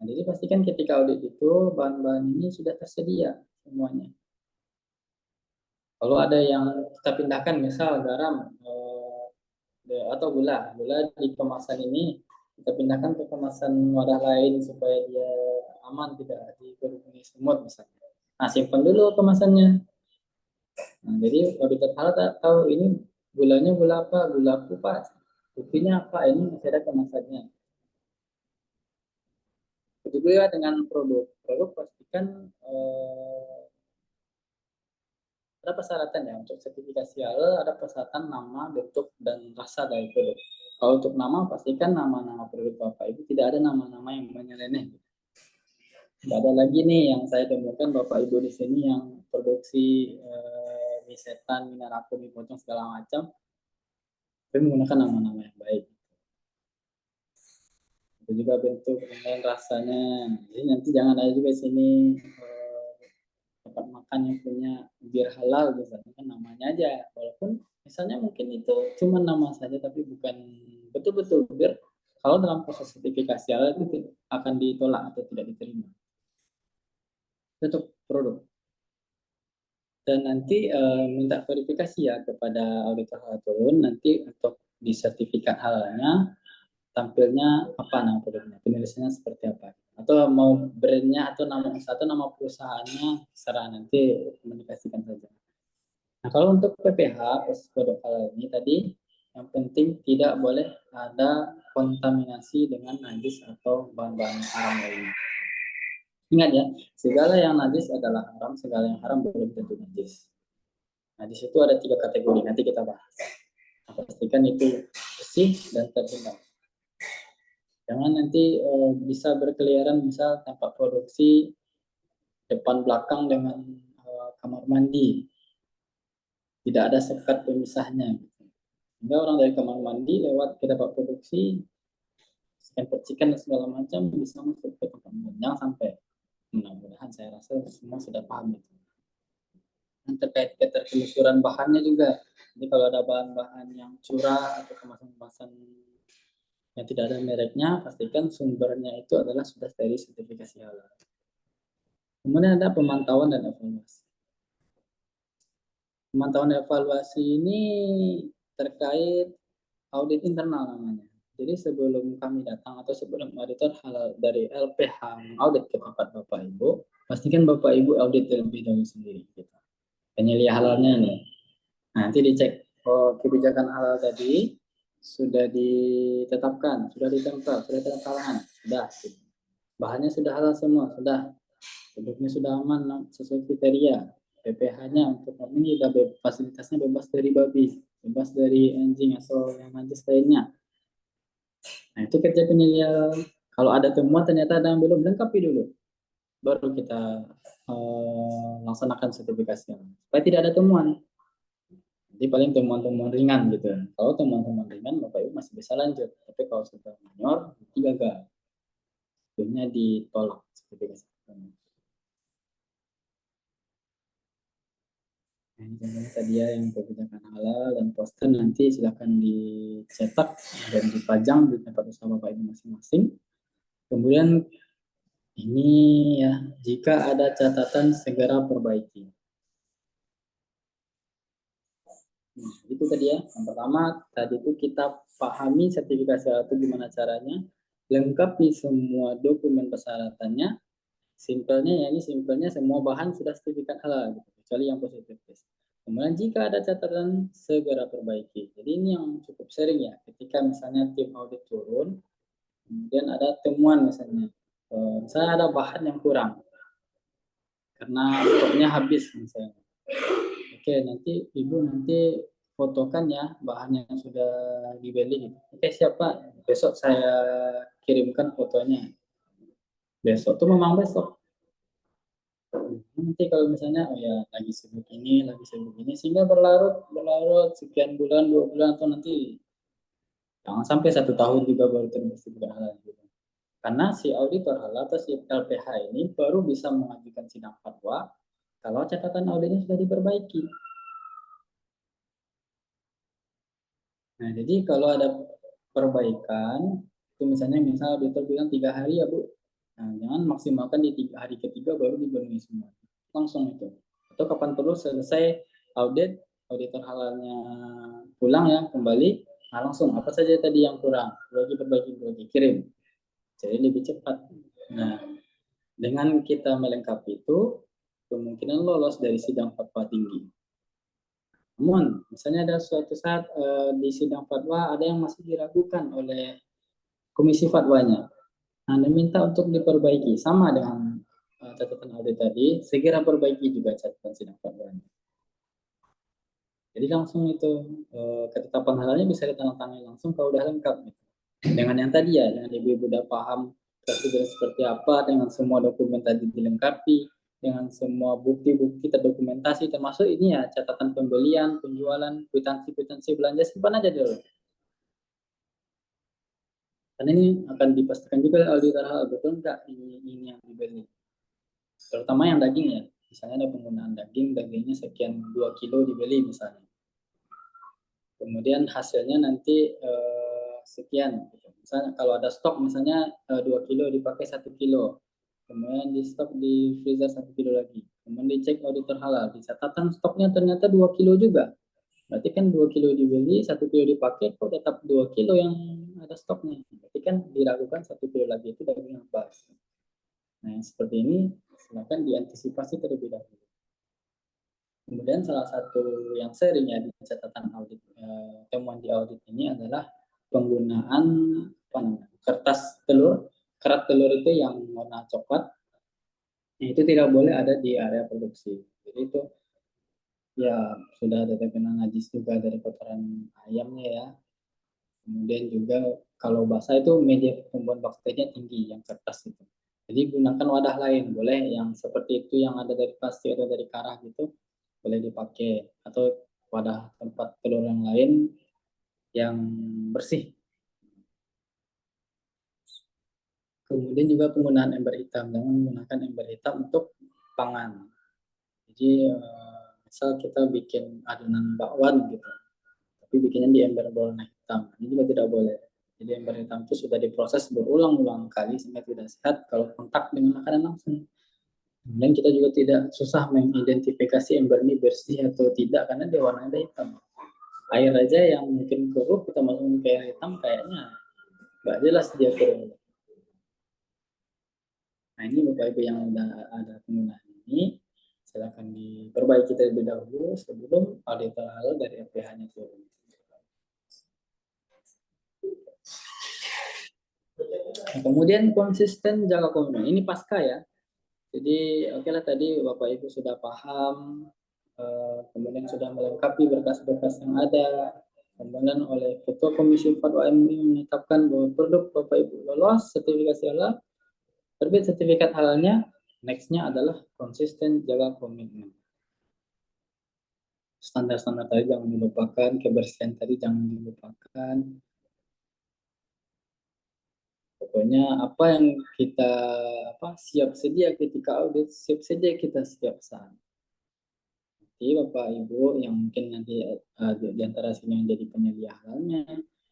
Nah, jadi pastikan ketika audit itu bahan-bahan ini sudah tersedia semuanya. Kalau ada yang kita pindahkan, misal garam atau gula di kemasan ini kita pindahkan ke kemasan wadah lain supaya dia aman tidak digerungi semut misalnya. Nah, simpan dulu kemasannya. Nah, jadi auditor halal tahu ini gulanya gula apa, gula kupat, buktinya apa, ini masih ada kemasannya. Begitu juga dengan produk pastikan ada persyaratan ya untuk sertifikasi halal, ada persyaratan nama, bentuk, dan rasa dari produk. Kalau untuk nama, pastikan nama-nama produk Bapak Ibu tidak ada nama-nama yang menyeleneh. Tidak ada lagi nih yang saya temukan Bapak Ibu di sini yang produksi mie setan, mie narako, mie pocong segala macam, tapi menggunakan nama-nama yang baik. Itu juga bentuk dan rasanya. Jadi nanti jangan ada juga di sini tempat makan yang punya bir halal misalnya, kan namanya aja, walaupun misalnya mungkin itu cuma nama saja tapi bukan betul-betul bir. Kalau dalam proses sertifikasi halal itu akan ditolak atau tidak diterima untuk produk. Dan nanti minta verifikasi ya kepada auditor halal turun nanti untuk di sertifikat halalnya tampilnya apa nama produknya, penulisannya seperti apa, atau mau brandnya atau nama usaha atau nama perusahaannya serah nanti komunikasikan saja. Nah, kalau untuk PPH proses produk halal ini tadi yang penting tidak boleh ada kontaminasi dengan najis atau bahan-bahan haram lainnya. Ingat ya, segala yang najis adalah haram, segala yang haram belum tentu najis. Najis itu ada 3 kategori, nanti kita bahas. Nah, pastikan itu bersih dan terhindar. Jangan nanti bisa berkeliaran misal tempat produksi depan belakang dengan kamar mandi. Tidak ada sekat pemisahnya. Sehingga orang dari kamar mandi lewat ke tempat produksi, sekian percikan dan segala macam bisa masuk ke tempat mandi. Jangan sampai. Mudah-mudahan saya rasa semua sudah paham itu. Dan terkait ketertelusuran bahannya juga. Jadi kalau ada bahan-bahan yang curah atau kemasan-kemasan yang tidak ada mereknya, pastikan sumbernya itu adalah sudah dari sertifikasi halal. Kemudian ada pemantauan dan evaluasi. Pemantauan dan evaluasi ini terkait audit internal namanya. Jadi sebelum kami datang atau sebelum auditor halal dari LPH audit ke tempat Bapak Ibu, pastikan Bapak Ibu audit terlebih dahulu sendiri. Penilaian halalnya ini. Nah, nanti dicek kebijakan halal tadi sudah ditetapkan, sudah ditempel, sudah tertangan, sudah. Bahannya sudah halal semua, sudah. Produknya sudah aman sesuai kriteria. PPH-nya untuk ini sudah fasilitasnya bebas dari babi, bebas dari anjing atau yang najis lainnya. Nah, itu kerja penilaian. Kalau ada temuan ternyata ada yang belum, lengkapi dulu. Baru kita laksanakan sertifikasi. Supaya tidak ada temuan. Jadi paling temuan-temuan ringan gitu. Kalau temuan-temuan ringan, Bapak Ibu masih bisa lanjut. Tapi kalau sudah minor, itu gagal. Akhirnya ditolak sertifikasi. Nah, ini contohnya tadi ya yang kebijakan halal dan poster, nanti silakan dicetak dan dipajang di tempat usaha Bapak Ibu masing-masing. Kemudian ini ya, jika ada catatan segera perbaiki. Nah, itu tadi ya. Yang pertama tadi itu kita pahami sertifikasi halal itu gimana caranya, lengkapi semua dokumen persyaratannya. Simpelnya ya, ini simpelnya semua bahan sudah sertifikat halal gitu, kecuali yang positif test. Kemudian jika ada catatan segera perbaiki. Jadi ini yang cukup sering ya, ketika misalnya tim audit turun, kemudian ada temuan misalnya ada bahan yang kurang. karena stoknya habis misalnya. Oke, nanti ibu nanti fotokan ya bahan yang sudah dibeli. Oke, siapa? Besok saya kirimkan fotonya. Besok tuh memang besok. Nanti kalau misalnya oh ya lagi sibuk ini sehingga berlarut sekian bulan 2 bulan atau nanti jangan sampai 1 tahun juga baru terbukti halal gitu. Karena si auditor halal atau si LPH ini baru bisa mengajukan sidang fatwa kalau catatan auditnya sudah diperbaiki. Nah, jadi kalau ada perbaikan, itu misalnya auditor bilang 3 hari ya Bu, nah, jangan maksimalkan di hari ketiga baru dipenuhi semua. Langsung itu. Atau kapan perlu selesai auditor halalnya pulang ya kembali, nah langsung apa saja tadi yang kurang, perbaiki, kirim. Jadi lebih cepat. Nah, dengan kita melengkapi itu, kemungkinan lolos dari sidang fatwa tinggi. Namun, misalnya ada suatu saat di sidang fatwa ada yang masih diragukan oleh komisi fatwanya. Nah, diminta untuk diperbaiki. Sama dengan catatan audit tadi, segera perbaiki juga catatan sidang fatwanya. Jadi langsung itu ketetapan halalnya bisa ditandatangani langsung kalau udah lengkap. Gitu. Dengan yang tadi ya, dengan ibu-ibu udah paham prosedur seperti apa, dengan semua dokumen tadi dilengkapi, dengan semua bukti-bukti terdokumentasi, termasuk ini ya catatan pembelian, penjualan, kwitansi belanja, simpan aja dulu. Karena ini akan dipastikan juga oleh auditor halal betul enggak ini yang dibeli. Terutama yang daging ya, misalnya ada penggunaan dagingnya sekian 2 kilo dibeli misalnya. Kemudian hasilnya nanti sekian. Misalnya kalau ada stok misalnya 2 kilo dipakai 1 kilo. Kemudian di stok di freezer 1 kilo lagi. Kemudian dicek auditor halal, di catatan stoknya ternyata 2 kilo juga. Berarti kan 2 kilo dibeli, 1 kilo dipakai, kok tetap 2 kilo yang ada stoknya. Berarti kan diragukan 1 kilo lagi itu daging apa. Nah yang seperti ini silakan diantisipasi terlebih dahulu. Kemudian salah satu yang sering ya di catatan audit, temuan di audit ini adalah penggunaan kerat telur itu yang warna coklat, itu tidak boleh ada di area produksi. Jadi itu ya sudah ada terkena najis juga dari kotoran ayamnya ya. Kemudian juga kalau basah itu media pertumbuhan bakterinya tinggi yang kertas itu. Jadi gunakan wadah lain, boleh yang seperti itu yang ada dari plastik atau dari karah gitu, boleh dipakai atau wadah tempat telur yang lain yang bersih. Kemudian juga penggunaan ember hitam, jangan menggunakan ember hitam untuk pangan. Jadi misal kita bikin adonan bakwan gitu, tapi bikinnya di ember berwarna hitam, ini juga tidak boleh. Jadi ember hitam itu sudah diproses berulang-ulang kali sehingga tidak sehat kalau kontak dengan makanan langsung. Dan kita juga tidak susah mengidentifikasi ember ini bersih atau tidak karena dia warnanya hitam. Air aja yang mungkin keruh kita masukin ke air hitam kayaknya nggak jelas dia keruh. Nah ini Bapak Ibu yang ada penggunaan ini, silakan diperbaiki terlebih dahulu sebelum auditor halal dari LPH-nya turun. Nah, kemudian konsisten jaga komitmen, ini pasca ya. Jadi oke lah tadi Bapak Ibu sudah paham, kemudian sudah melengkapi berkas-berkas yang ada, kemudian oleh Ketua Komisi Fatwa MUI menetapkan bahwa produk Bapak Ibu lolos sertifikasi halal, terbit sertifikat halalnya, next-nya adalah konsisten jaga komitmen. Standar-standar tadi jangan dilupakan, kebersihan tadi jangan dilupakan. Pokoknya apa yang kita siap sedia ketika audit, siap sedia kita siap saat. Jadi Bapak Ibu yang mungkin nanti di antara sini yang jadi penyedia halalnya,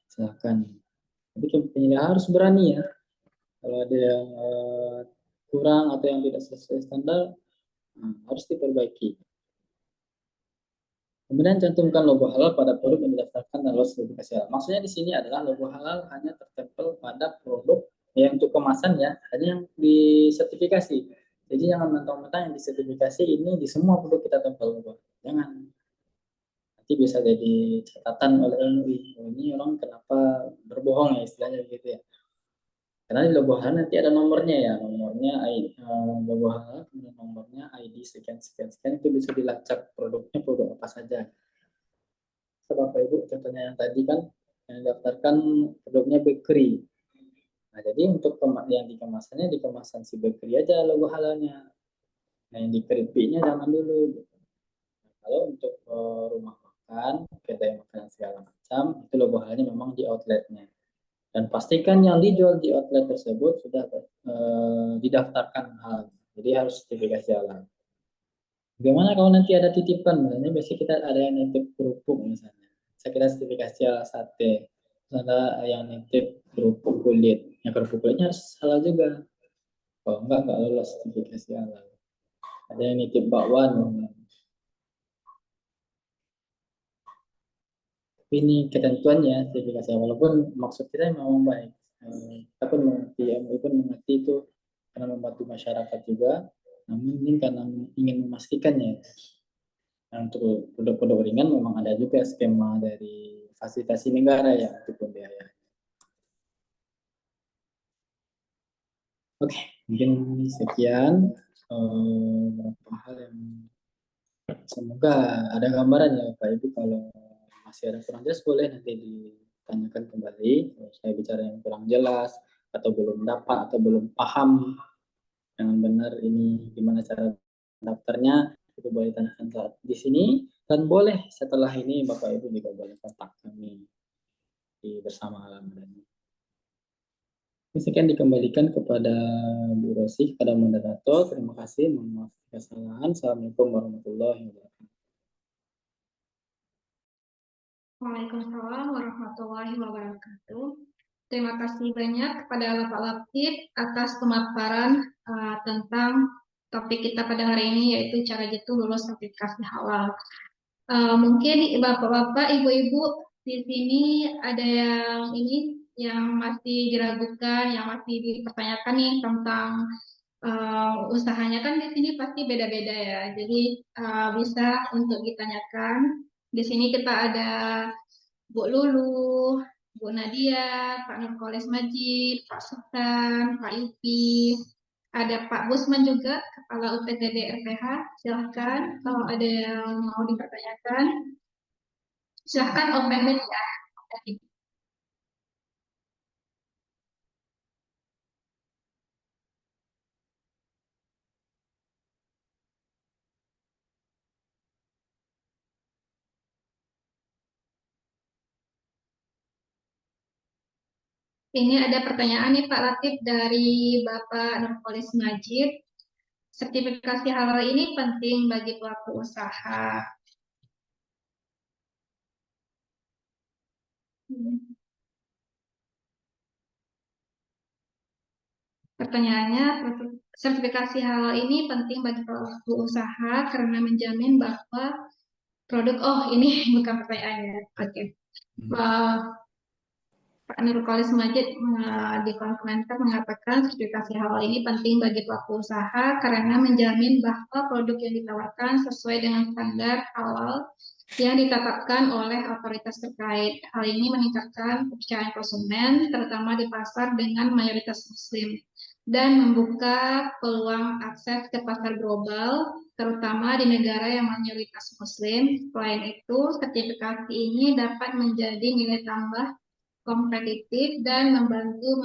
silakan. Tapi penyedia harus berani ya. Kalau ada yang kurang atau yang tidak sesuai standar, harus diperbaiki. Kemudian cantumkan logo halal pada produk yang didaftarkan dan lolos sertifikasi halal. Maksudnya di sini adalah logo halal hanya tertempel pada produk yang untuk kemasan ya, hanya yang disertifikasi. Jadi jangan mentang-mentang yang disertifikasi ini di semua produk kita tempel logo. Jangan. Nanti bisa jadi catatan oleh MUI. Oh, ini orang kenapa berbohong ya istilahnya begitu ya. Karena di logo halal nanti ada nomornya ya, nomornya logo halal, kemudian nomornya ID sekian sekian sekian, itu bisa dilacak produknya produk apa saja. So, Bapak Ibu contohnya yang tadi kan yang daftarkan produknya bakery. Nah, jadi untuk yang dikemasannya di kemasan si bakery aja logo halalnya. Nah, yang di keripiknya jangan dulu. Gitu. Nah, kalau untuk rumah makan, kedai makanan segala macam, itu logo halalnya memang di outletnya. Dan pastikan yang dijual di outlet tersebut sudah didaftarkan halal. Jadi harus sertifikasi halal. Bagaimana kalau nanti ada titipan? Misalnya biasanya kita ada yang nitip kerupuk misalnya. Saya kira sertifikasi halal sate. Terus ada yang nitip kerupuk kulit. Yang kerupuk kulitnya harus halal juga. Kalau enggak lolos sertifikasi halal. Ada yang nitip bakwan. Tapi ini ketentuannya sertifikasi halal. Walaupun maksud kita memang baik. Kita pun mengerti, MUI pun mengerti itu karena membantu masyarakat juga. Namun ini karena ingin memastikannya. Nah, untuk produk-produk ringan memang ada juga skema dari fasilitasi negara ya untuk pembiayaan. Oke, mungkin sekian beberapa hal yang semoga ada gambaran ya Pak Ibu. Kalau masih ada kurang jelas boleh nanti ditanyakan kembali. Kalau saya bicara yang kurang jelas atau belum dapat atau belum paham yang benar ini gimana cara daftarnya, itu boleh tanyakan saat di sini, dan boleh setelah ini Bapak Ibu juga boleh kontak kami di bersama halaman. Sekian dikembalikan kepada Bu Rosi, kepada moderator. Terima kasih. Mohon maaf kesalahan. Assalamualaikum warahmatullahi wabarakatuh. Waalaikumsalam warahmatullahi wabarakatuh. Terima kasih banyak kepada Bapak Latif atas pemaparan tentang topik kita pada hari ini, yaitu cara jitu lulus sertifikasi halal. Mungkin Bapak-bapak, Ibu-ibu di sini ada yang masih diragukan, yang masih dipertanyakan nih tentang usahanya. Kan di sini pasti beda-beda ya. Jadi bisa untuk ditanyakan. Di sini kita ada Bu Lulu, Bu Nadia, Pak Nurkolis Majid, Pak Sultan, Pak Yupi, ada Pak Busman juga, Kepala UPTD RPH. Silahkan kalau ada yang mau dipertanyakan, silahkan open mic ya. Ini ada pertanyaan nih Pak Latif dari Bapak Nurkolis Majid. Sertifikasi halal ini penting bagi pelaku usaha. Pertanyaannya, sertifikasi halal ini penting bagi pelaku usaha karena menjamin bahwa produk, ini bukan pertanyaannya. Oke. Pak Nurkolis Majid di kolom komentar mengatakan sertifikasi halal ini penting bagi pelaku usaha karena menjamin bahwa produk yang ditawarkan sesuai dengan standar halal yang ditetapkan oleh otoritas terkait. Hal ini meningkatkan kepercayaan konsumen, terutama di pasar dengan mayoritas Muslim, dan membuka peluang akses ke pasar global, terutama di negara yang mayoritas Muslim. Selain itu, sertifikasi ini dapat menjadi nilai tambah kompetitif dan membantu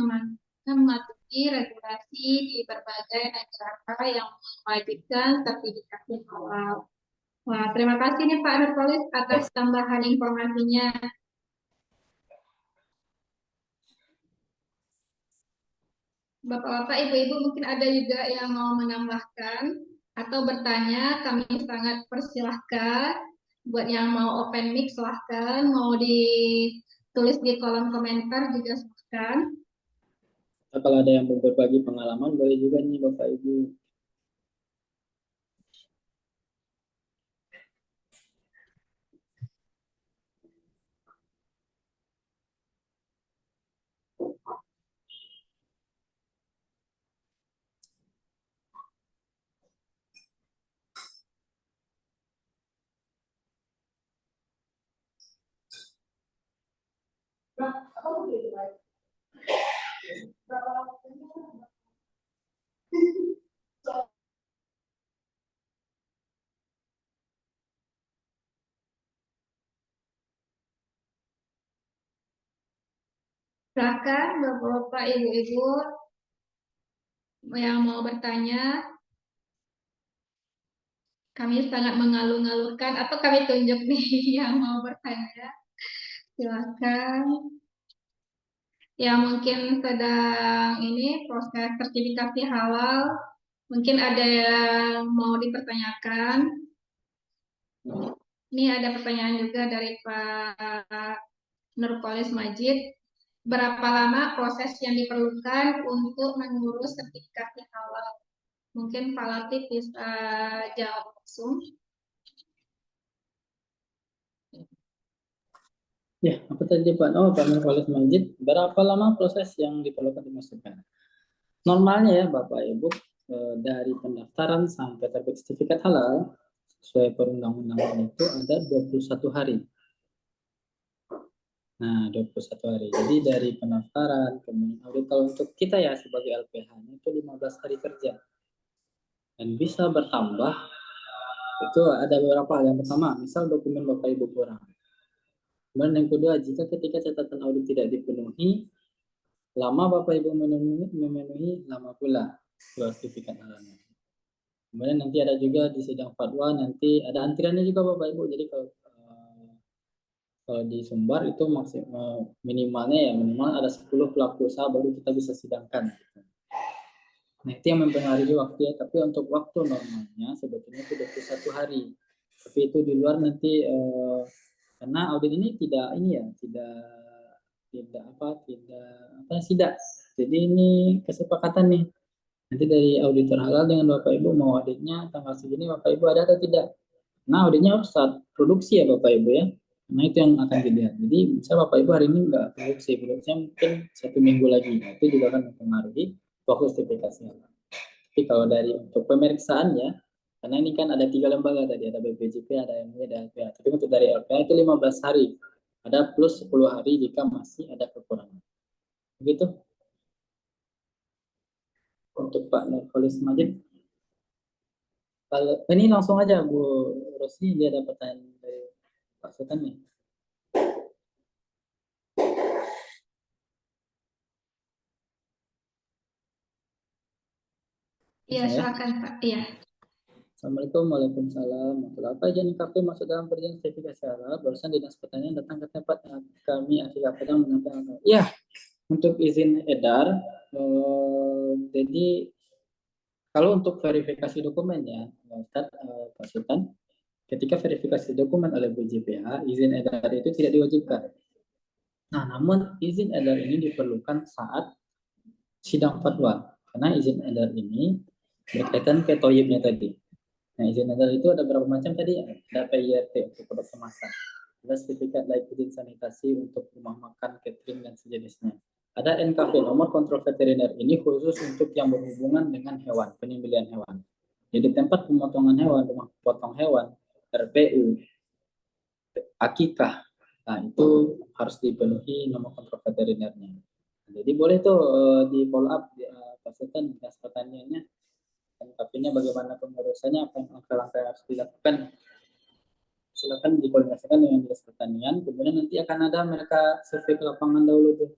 mematuhi regulasi di berbagai negara yang mewajibkan sertifikasi halal. Wah, terima kasih nih Pak Nurkolis atas tambahan informasinya. Bapak-bapak, ibu-ibu mungkin ada juga yang mau menambahkan atau bertanya, kami sangat persilahkan. Buat yang mau open mic silahkan, mau ditulis di kolom komentar juga silahkan. Kalau ada yang mau berbagi pengalaman boleh juga nih Bapak Ibu. Silakan Bapak-bapak, Ibu-ibu yang mau bertanya. Kami sangat mengalur-ngalurkan atau kami tunjuk nih yang mau bertanya. Silakan. Yang mungkin sedang ini proses sertifikasi halal, mungkin ada yang mau dipertanyakan. Ini ada pertanyaan juga dari Pak Nurkolis Majid. Berapa lama proses yang diperlukan untuk mengurus sertifikasi halal? Mungkin Pak Latif bisa jawab langsung. Ya, apa tadi Pak? Oh, Pak Nurkolis Majid, berapa lama proses yang diperlukan dimasukkan? Normalnya ya Bapak Ibu, dari pendaftaran sampai terbit sertifikat halal, sesuai perundang-undangan itu ada 21 hari. Nah, 21 hari. Jadi dari pendaftaran, kemudian audit, kalau untuk kita ya sebagai LPH itu 15 hari kerja. Dan bisa bertambah, itu ada beberapa hal. Yang pertama, misal dokumen Bapak Ibu kurang. Kemudian yang kedua, jika ketika catatan audit tidak dipenuhi, lama Bapak Ibu memenuhi lama pula sertifikat halalnya. Kemudian nanti ada juga di sidang fatwa, nanti ada antriannya juga Bapak Ibu. Jadi kalau di Sumbar itu maksimal minimalnya ya minimal ada 10 pelaku usaha baru kita bisa sidangkan. Nah itu yang mempengaruhi waktu ya. Tapi untuk waktu normalnya sebetulnya itu 21 hari. Tapi itu di luar nanti karena audit ini tidak sidak. Jadi ini kesepakatan nih. Nanti dari auditor halal dengan Bapak Ibu mau auditnya tanggal segini Bapak Ibu ada atau tidak. Nah auditnya harus saat produksi ya Bapak Ibu ya. Nah itu yang akan dilihat. Jadi bisa Bapak Ibu hari ini nggak produksinya mungkin 1 minggu lagi. Nah, itu juga akan mempengaruhi waktu sertifikasi. Tapi kalau dari untuk pemeriksaan ya, karena ini kan ada 3 lembaga tadi, ada BPJP, ada MUI, ada LPH. Tapi untuk dari LPH itu 15 hari. Ada plus 10 hari jika masih ada kekurangan. Begitu. Untuk Pak Nurkolis Majid. Kalau ini langsung aja Bu Rosi, dia ada pertanyaan dari Pak Sultan nih. Iya, silakan Pak. Iya. Assalamualaikum, waalaikumsalam. Apa izin KP masuk dalam perjanjian sertifikasi halal? Barusan dinas pertanian datang ke tempat kami AFK Padang menyampaikan. Iya, untuk izin edar, jadi kalau untuk verifikasi dokumennya, Pak Sultan, ketika verifikasi dokumen oleh BJPH, izin edar itu tidak diwajibkan. Nah, namun izin edar ini diperlukan saat sidang fatwa, karena izin edar ini berkaitan ke toyibnya tadi. Nah, izin edar itu ada berapa macam tadi? Ada PIRT untuk produk kemasan, ada sertifikat layak izin sanitasi untuk rumah makan, catering, dan sejenisnya. Ada NKV, nomor kontrol veteriner, ini khusus untuk yang berhubungan dengan hewan, penyembelihan hewan. Jadi tempat pemotongan hewan, rumah potong hewan, RPU, akikah, nah itu harus dipenuhi nomor kontrol veterinernya. Jadi boleh tuh di follow up pasukan dinas pertaniannya, NKP-nya bagaimana pengurusannya, apa yang langkah-langkah harus dilakukan. Silakan dikoordinasikan dengan dinas pertanian, kemudian nanti akan ada mereka survei ke lapangan dahulu tuh.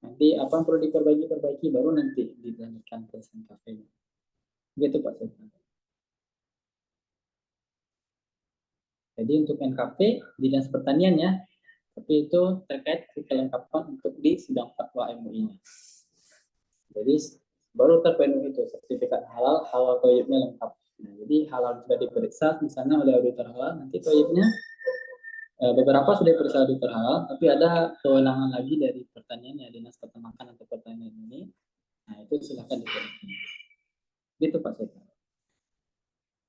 Nanti apa yang perlu diperbaiki, baru nanti dilanjutkan ke NKP-nya. Begitu Pak Sultan. Jadi untuk NKP dinas pertanian ya, tapi itu terkait kelengkapan untuk di sidang fatwa MUI-nya. Jadi baru terpenuhi itu sertifikat halal toyibnya lengkap. Nah, jadi halal sudah diperiksa misalnya oleh auditor halal, nanti toyibnya beberapa sudah diperiksa auditor halal, tapi ada kewenangan lagi dari pertanian ya, dinas peternakan atau pertanian ini. Nah itu silakan dipenuhi. Gitu Pak Sultan.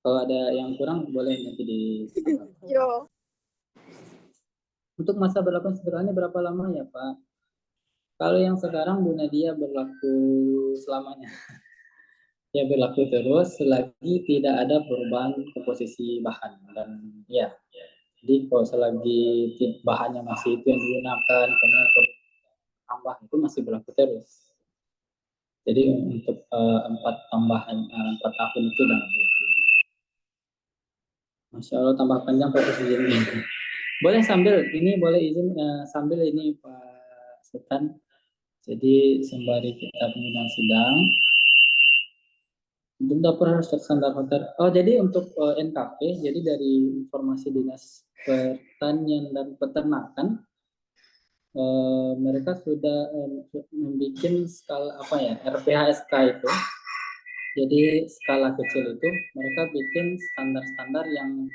Kalau ada yang kurang boleh nanti di. Yo. Untuk masa berlaku sebenarnya berapa lama ya Pak? Kalau yang sekarang Bu Nadia berlaku selamanya. Ya berlaku terus selagi tidak ada perubahan komposisi bahan dan ya. Jadi kalau selagi bahannya masih itu yang digunakan, kemudian tambah itu masih berlaku terus. Jadi untuk 4 tahun itu udah nggak boleh. Masya Allah tambah panjang fokus ini. Boleh sambil ini boleh izin sambil ini Pak Sultan. Jadi sembari kita pengundang sidang, untuk dapur harus terstandar hotel. Oh jadi untuk NKP, jadi dari informasi Dinas Pertanian dan Peternakan, mereka sudah membuat skala apa ya RPHSK itu. Jadi skala kecil itu mereka bikin standar-standar yang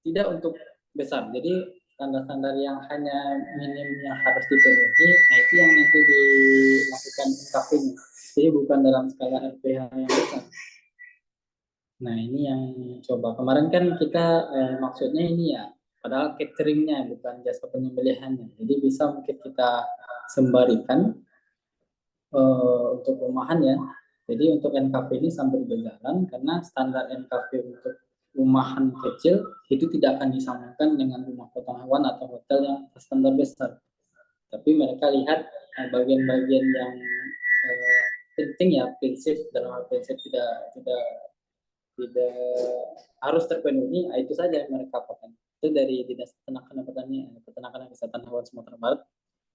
tidak untuk besar. Jadi standar-standar yang hanya minim yang harus dipenuhi, nah itu yang nanti dilakukan NKP-nya. Jadi bukan dalam skala RPH yang besar. Nah ini yang coba kemarin kan kita maksudnya ini ya, padahal cateringnya bukan jasa penyembelihannya. Jadi bisa mungkin kita sembarikan untuk rumahan ya. Jadi untuk NKP ini sambil berjalan karena standar NKP untuk rumahan kecil itu tidak akan disamakan dengan rumah potong hewan atau hotel yang standar besar. Tapi mereka lihat bagian-bagian yang penting ya, prinsip dalam prinsip tidak harus terpenuhi, itu saja yang mereka pakai. Itu dari Dinas Peternakan dan Kesehatan Hewan Sumatera Barat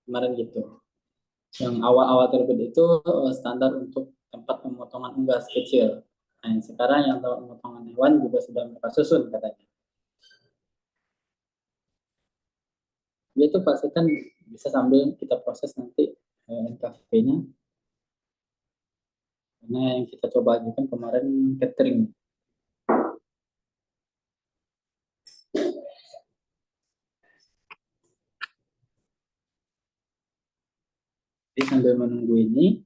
kemarin gitu. Yang awal-awal terbit itu standar untuk tempat pemotongan unggas kecil. Nah, sekarang yang tempat pemotongan hewan juga sudah mereka susun katanya. Itu pasti kan bisa sambil kita proses nanti NKP-nya. Karena yang kita coba ajukan kemarin catering. Jadi sambil menunggu ini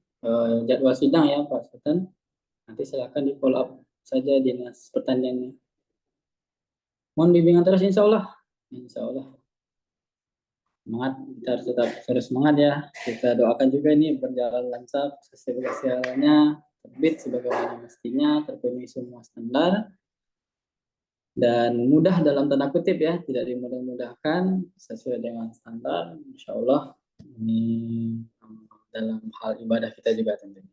jadwal sidang ya Pak Sultan. Nanti silakan di follow up saja Dinas Pertaniannya. Mohon bimbingan terus insya Allah. Insya Allah. Semangat, kita harus tetap terus semangat ya. Kita doakan juga ini berjalan lancar, sertifikasinya terbit sebagaimana mestinya, terpenuhi semua standar, dan mudah dalam tanda kutip ya, tidak dimudah-mudahkan sesuai dengan standar. Insya Allah ini dalam hal ibadah kita juga tentunya.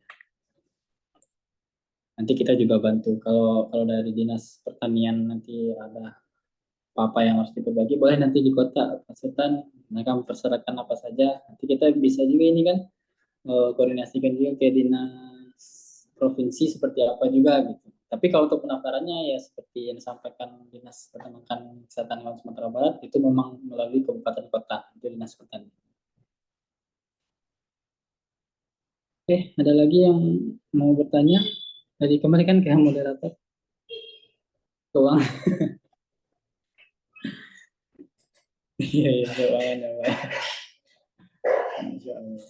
Nanti kita juga bantu kalau dari Dinas Pertanian nanti ada apa yang harus diperbagi, boleh nanti di kota Pak Sultan mereka mempersyaratkan apa saja. Nanti kita bisa juga ini kan koordinasikan juga ke dinas provinsi seperti apa juga gitu. Tapi kalau untuk pendaftarannya ya seperti yang disampaikan Dinas Peternakan Kesehatan Hewan Sumatera Barat itu memang melalui kabupaten kota itu Dinas Pertanian. Oke, ada lagi yang mau bertanya? Dari kemarin kan kayak moderator keuangan. Iya, keuangan ya, Pak. Insya Allah.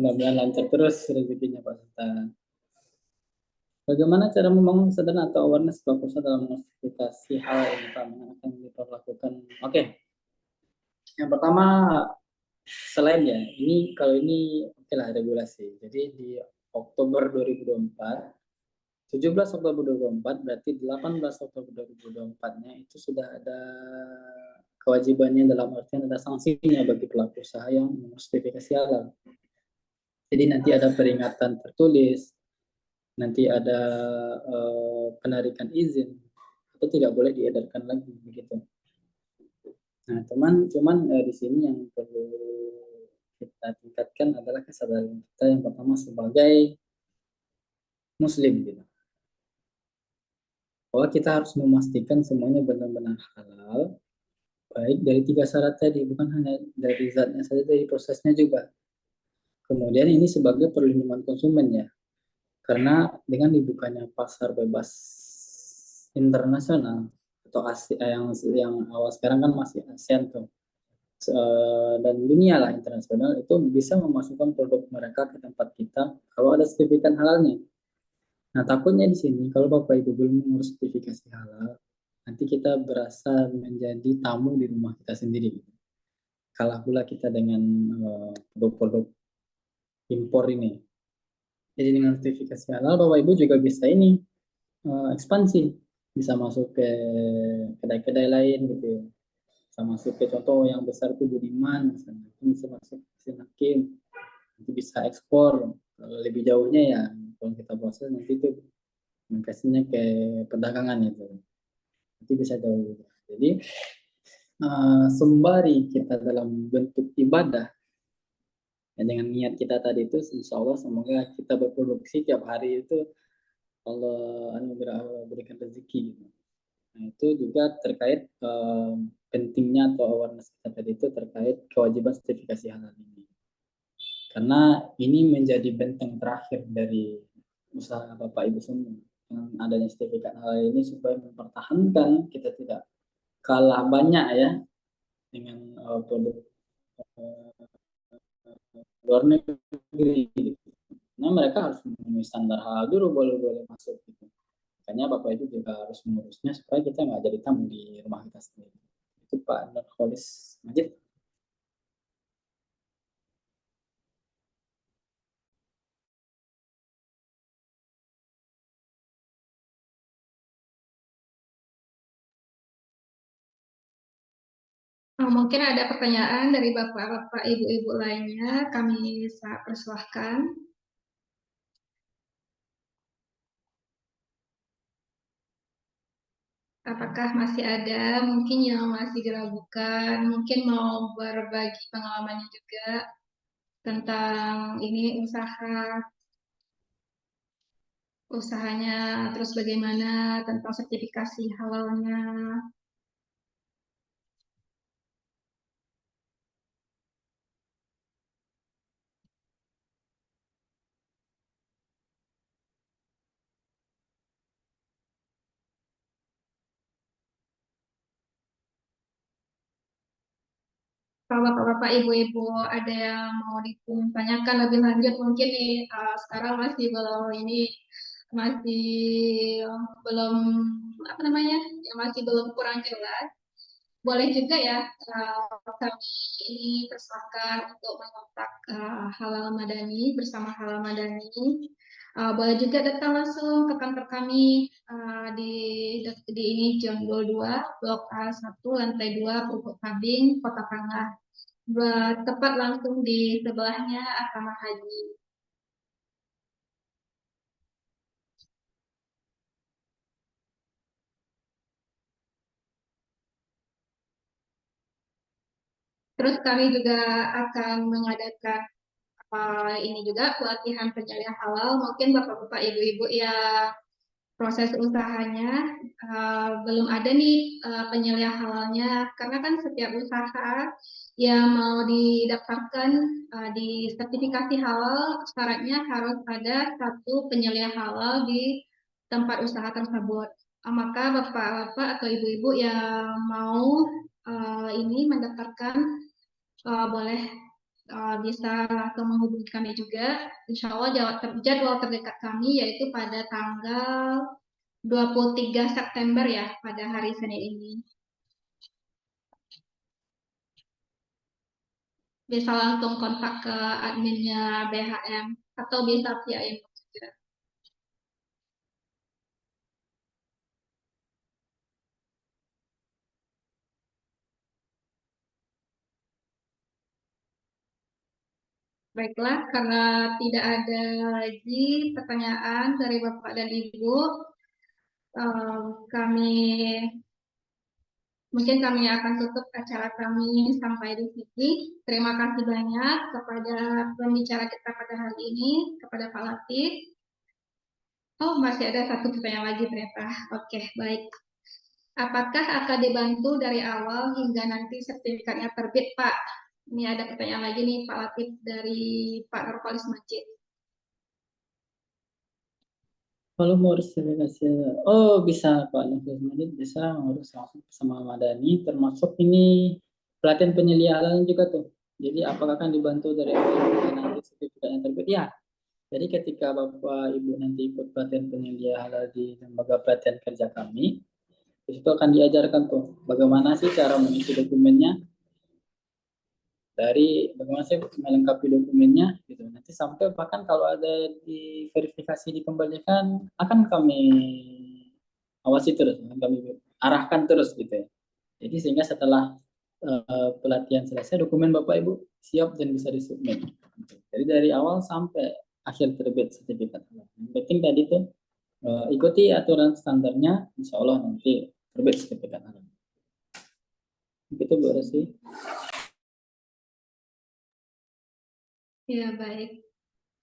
Mudah-mudahan lancar terus rezekinya Pak Sultan. Bagaimana cara membangun kesadaran atau awareness fokusnya dalam notifikasi hal yang akan diperlakukan? Oke. Yang pertama selain ya, ini kalau ini oke lah regulasi. Jadi di Oktober 2024 17 Oktober 2024 berarti 18 Oktober 2024-nya itu sudah ada kewajibannya dalam artian ada sanksinya bagi pelaku usaha yang sertifikasi halal. Jadi nanti ada peringatan tertulis, nanti ada penarikan izin atau tidak boleh diedarkan lagi begitu. Nah, cuman di sini yang perlu kita tingkatkan adalah kesadaran kita yang pertama sebagai muslim gitu. Bahwa kita harus memastikan semuanya benar-benar halal, baik dari 3 syarat tadi, bukan hanya dari zatnya saja, dari prosesnya juga. Kemudian ini sebagai perlindungan konsumen ya, karena dengan dibukanya pasar bebas internasional atau yang awal sekarang kan masih ASEAN tuh, dan dunia lah internasional itu bisa memasukkan produk mereka ke tempat kita kalau ada sertifikat halalnya. Nah, takutnya di sini kalau Bapak Ibu belum mengurus sertifikasi halal, nanti kita berasa menjadi tamu di rumah kita sendiri. Kalah pula kita dengan produk-produk impor ini. Jadi dengan sertifikasi halal, Bapak Ibu juga bisa ini ekspansi, bisa masuk ke kedai-kedai lain gitu ya. Bisa masuk ke contoh yang besar itu Budiman, misalnya bisa masuk ke Sinakim. nanti bisa ekspor. Kalau lebih jauhnya ya kalau kita proses nanti itu kasihnya ke perdagangan itu, nanti bisa jauh. Jadi sembari kita dalam bentuk ibadah, ya dengan niat kita tadi itu, insya Allah semoga kita berproduksi tiap hari itu Allah berikan rezeki gitu. Nah, itu juga terkait pentingnya atau awareness kita tadi itu terkait kewajiban sertifikasi halal ini. Karena ini menjadi benteng terakhir dari usaha Bapak Ibu semua. Dengan adanya sertifikat halal ini supaya mempertahankan kita tidak kalah banyak ya dengan produk luar negeri. Nah, mereka harus memenuhi standar halal dulu boleh masuk gitu. Makanya Bapak Ibu juga harus mengurusnya supaya kita nggak jadi tamu di rumah kita sendiri. Itu Pak Nurholis Majid. Mungkin ada pertanyaan dari bapak-bapak, ibu-ibu lainnya, kami bisa persilahkan. Apakah masih ada mungkin yang masih diragukan, mungkin mau berbagi pengalamannya juga tentang ini usahanya, terus bagaimana tentang sertifikasi halalnya. Kalau bapak-bapak, ibu-ibu ada yang mau ditanyakan lebih lanjut mungkin nih, sekarang masih belum apa namanya, ya masih belum kurang jelas. Boleh juga ya, kami ini persilakan untuk mengontak Halal Madani bersama Halal Madani. Boleh juga datang langsung ke kantor kami di ini Jonggol 2, Blok A1, lantai 2, Pupuk Tabing, Kota Tangah. Tepat langsung di sebelahnya Asrama Haji. Terus kami juga akan mengadakan ini juga pelatihan penyalian halal. Mungkin bapak-bapak, ibu-ibu yang proses usahanya belum ada nih penyeliah halalnya, karena kan setiap usaha yang mau didaftarkan di sertifikasi halal syaratnya harus ada satu penyeliah halal di tempat usaha tersebut. Maka bapak-bapak atau ibu-ibu yang mau ini mendaftarkan boleh bisa langsung menghubungi kami juga. Insya Allah jadwal terdekat kami yaitu pada tanggal 23 September ya, pada hari Senin ini. Bisa langsung kontak ke adminnya BHM atau bisa via inbox juga. Baiklah, karena tidak ada lagi pertanyaan dari Bapak dan Ibu, kami akan tutup acara kami sampai di sini. Terima kasih banyak kepada pembicara kita pada hari ini, kepada Pak Latif. Oh, masih ada satu pertanyaan lagi ternyata. Oke, baik. Apakah akan dibantu dari awal hingga nanti sertifikatnya terbit, Pak? Ini ada pertanyaan lagi nih, Pak Latif, dari Pak Nurholis Majid. Kalau mau sertifikasi, oh bisa Pak Nurholis Majid, bisa ngurus langsung sama Madani, termasuk ini pelatihan penyeliah halal juga tuh. Jadi apakah akan dibantu dari awal hingga nanti sertifikatnya terbit? Ya. Jadi ketika Bapak Ibu nanti ikut pelatihan penyeliah halal di lembaga pelatihan kerja kami, di situ akan diajarkan tuh bagaimana sih cara mengisi dokumennya, dari bagaimana sih melengkapi dokumennya gitu. Nanti sampai bahkan kalau ada di verifikasi dikembalikan akan kami awasi terus, kami arahkan terus gitu ya. Jadi sehingga setelah pelatihan selesai dokumen Bapak Ibu siap dan bisa disubmit. Jadi dari awal sampai akhir terbit sertifikat halal. Yang penting tadi tuh ikuti aturan standarnya, insya Allah nanti terbit sertifikat halal. Itu Bu Resi. Ya, baik.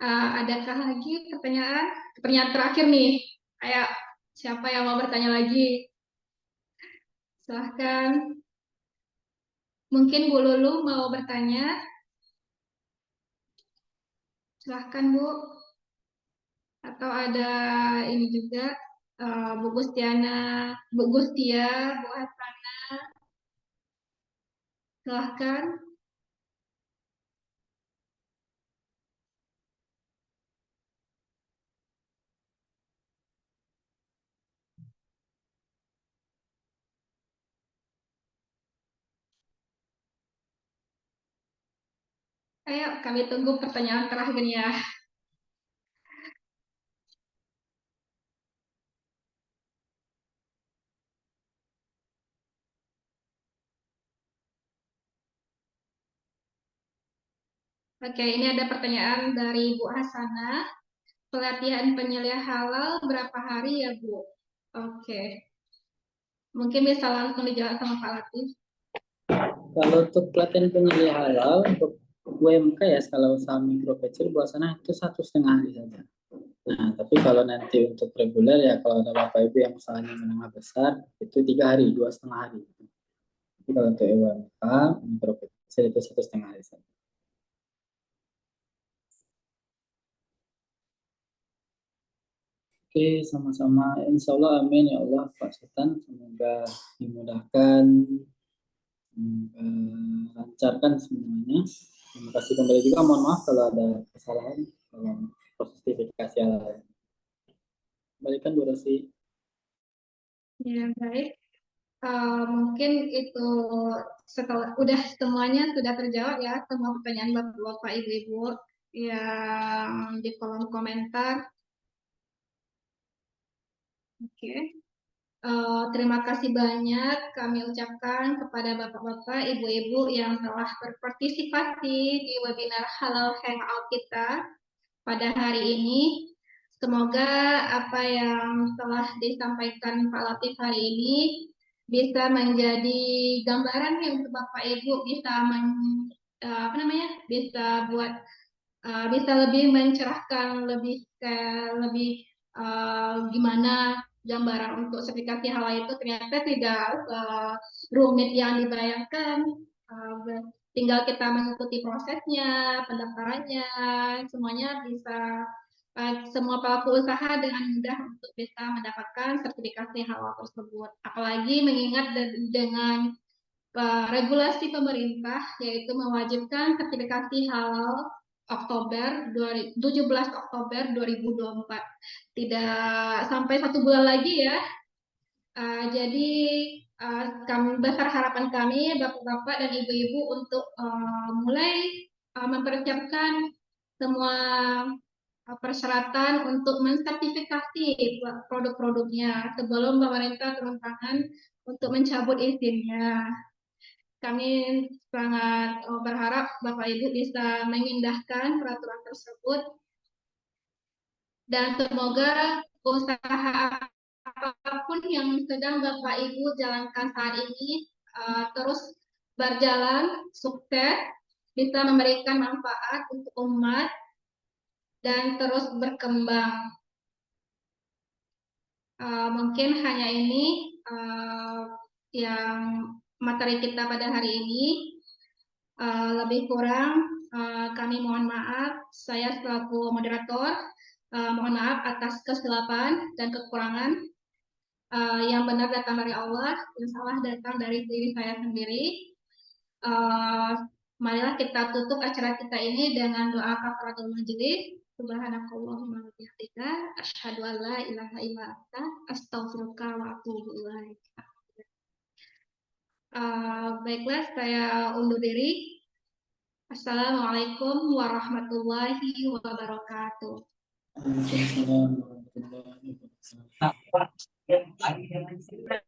Adakah lagi pertanyaan? Pertanyaan terakhir nih. Kayak siapa yang mau bertanya lagi? Silahkan. Mungkin Bu Lulu mau bertanya. Silahkan Bu. Atau ada ini juga Bu Gustiana, Bu Gustia, Bu Hasana. Silahkan. Ayo, kami tunggu pertanyaan terakhirnya. Oke, ini ada pertanyaan dari Bu Hasana. Pelatihan penyeliah halal berapa hari ya, Bu? Oke. Mungkin bisa langsung dijawab sama Pak Latif. Kalau untuk pelatihan penyeliah halal untuk UMK ya skala usaha mikro kecil biasanya itu 1,5 hari saja. Nah, tapi kalau nanti untuk reguler ya kalau ada Bapak Ibu yang usahanya menengah besar itu 3 hari, 2,5 hari. Tapi kalau untuk UMK mikro kecil itu 1,5 hari saja. Oke, sama-sama. Insya Allah, amin ya Allah, Pak Sultan. Semoga dimudahkan, lancarkan semuanya. Terima kasih kembali juga. Mohon maaf kalau ada kesalahan dalam proses verifikasi halal. Kembalikan Bu Rosi. Ya, baik. Mungkin itu setelah udah semuanya sudah terjawab ya, semua pertanyaan Bapak-Bapak, Ibu-Ibu yang di kolom komentar. Oke. Terima kasih banyak kami ucapkan kepada Bapak-Bapak, Ibu-Ibu yang telah berpartisipasi di webinar Halal Hangout kita pada hari ini. Semoga apa yang telah disampaikan Pak Latif hari ini bisa menjadi gambaran nih untuk Bapak Ibu bisa bisa buat bisa lebih mencerahkan lebih gimana gambaran untuk sertifikasi halal itu ternyata tidak rumit yang dibayangkan. Tinggal kita mengikuti prosesnya, pendaftarannya, semuanya bisa semua pelaku usaha dengan mudah untuk bisa mendapatkan sertifikasi halal tersebut. Apalagi mengingat dengan regulasi pemerintah yaitu mewajibkan sertifikasi halal 17 Oktober 2024. Tidak sampai 1 bulan lagi ya. Jadi kami besar harapan kami Bapak-bapak dan Ibu-ibu untuk mulai mempersiapkan semua persyaratan untuk mensertifikasi produk-produknya sebelum pemerintah turun tangan untuk mencabut izinnya. Kami sangat berharap Bapak Ibu bisa mengindahkan peraturan tersebut dan semoga usaha apapun yang sedang Bapak Ibu jalankan saat ini terus berjalan sukses, bisa memberikan manfaat untuk umat dan terus berkembang. Mungkin hanya ini yang materi kita pada hari ini. Lebih kurang kami mohon maaf. Saya selaku moderator mohon maaf atas kesilapan dan kekurangan. Yang benar datang dari Allah, yang salah datang dari diri saya sendiri. Marilah kita tutup acara kita ini dengan doa kafaratul majelis. Subhanakallahumma wa bihamdika asyhadu an la ilaha illa anta astaghfiruka wa atubu ilaik. Baiklah, saya undur diri. Assalamualaikum warahmatullahi wabarakatuh. Waalaikumsalam warahmatullahi wabarakatuh.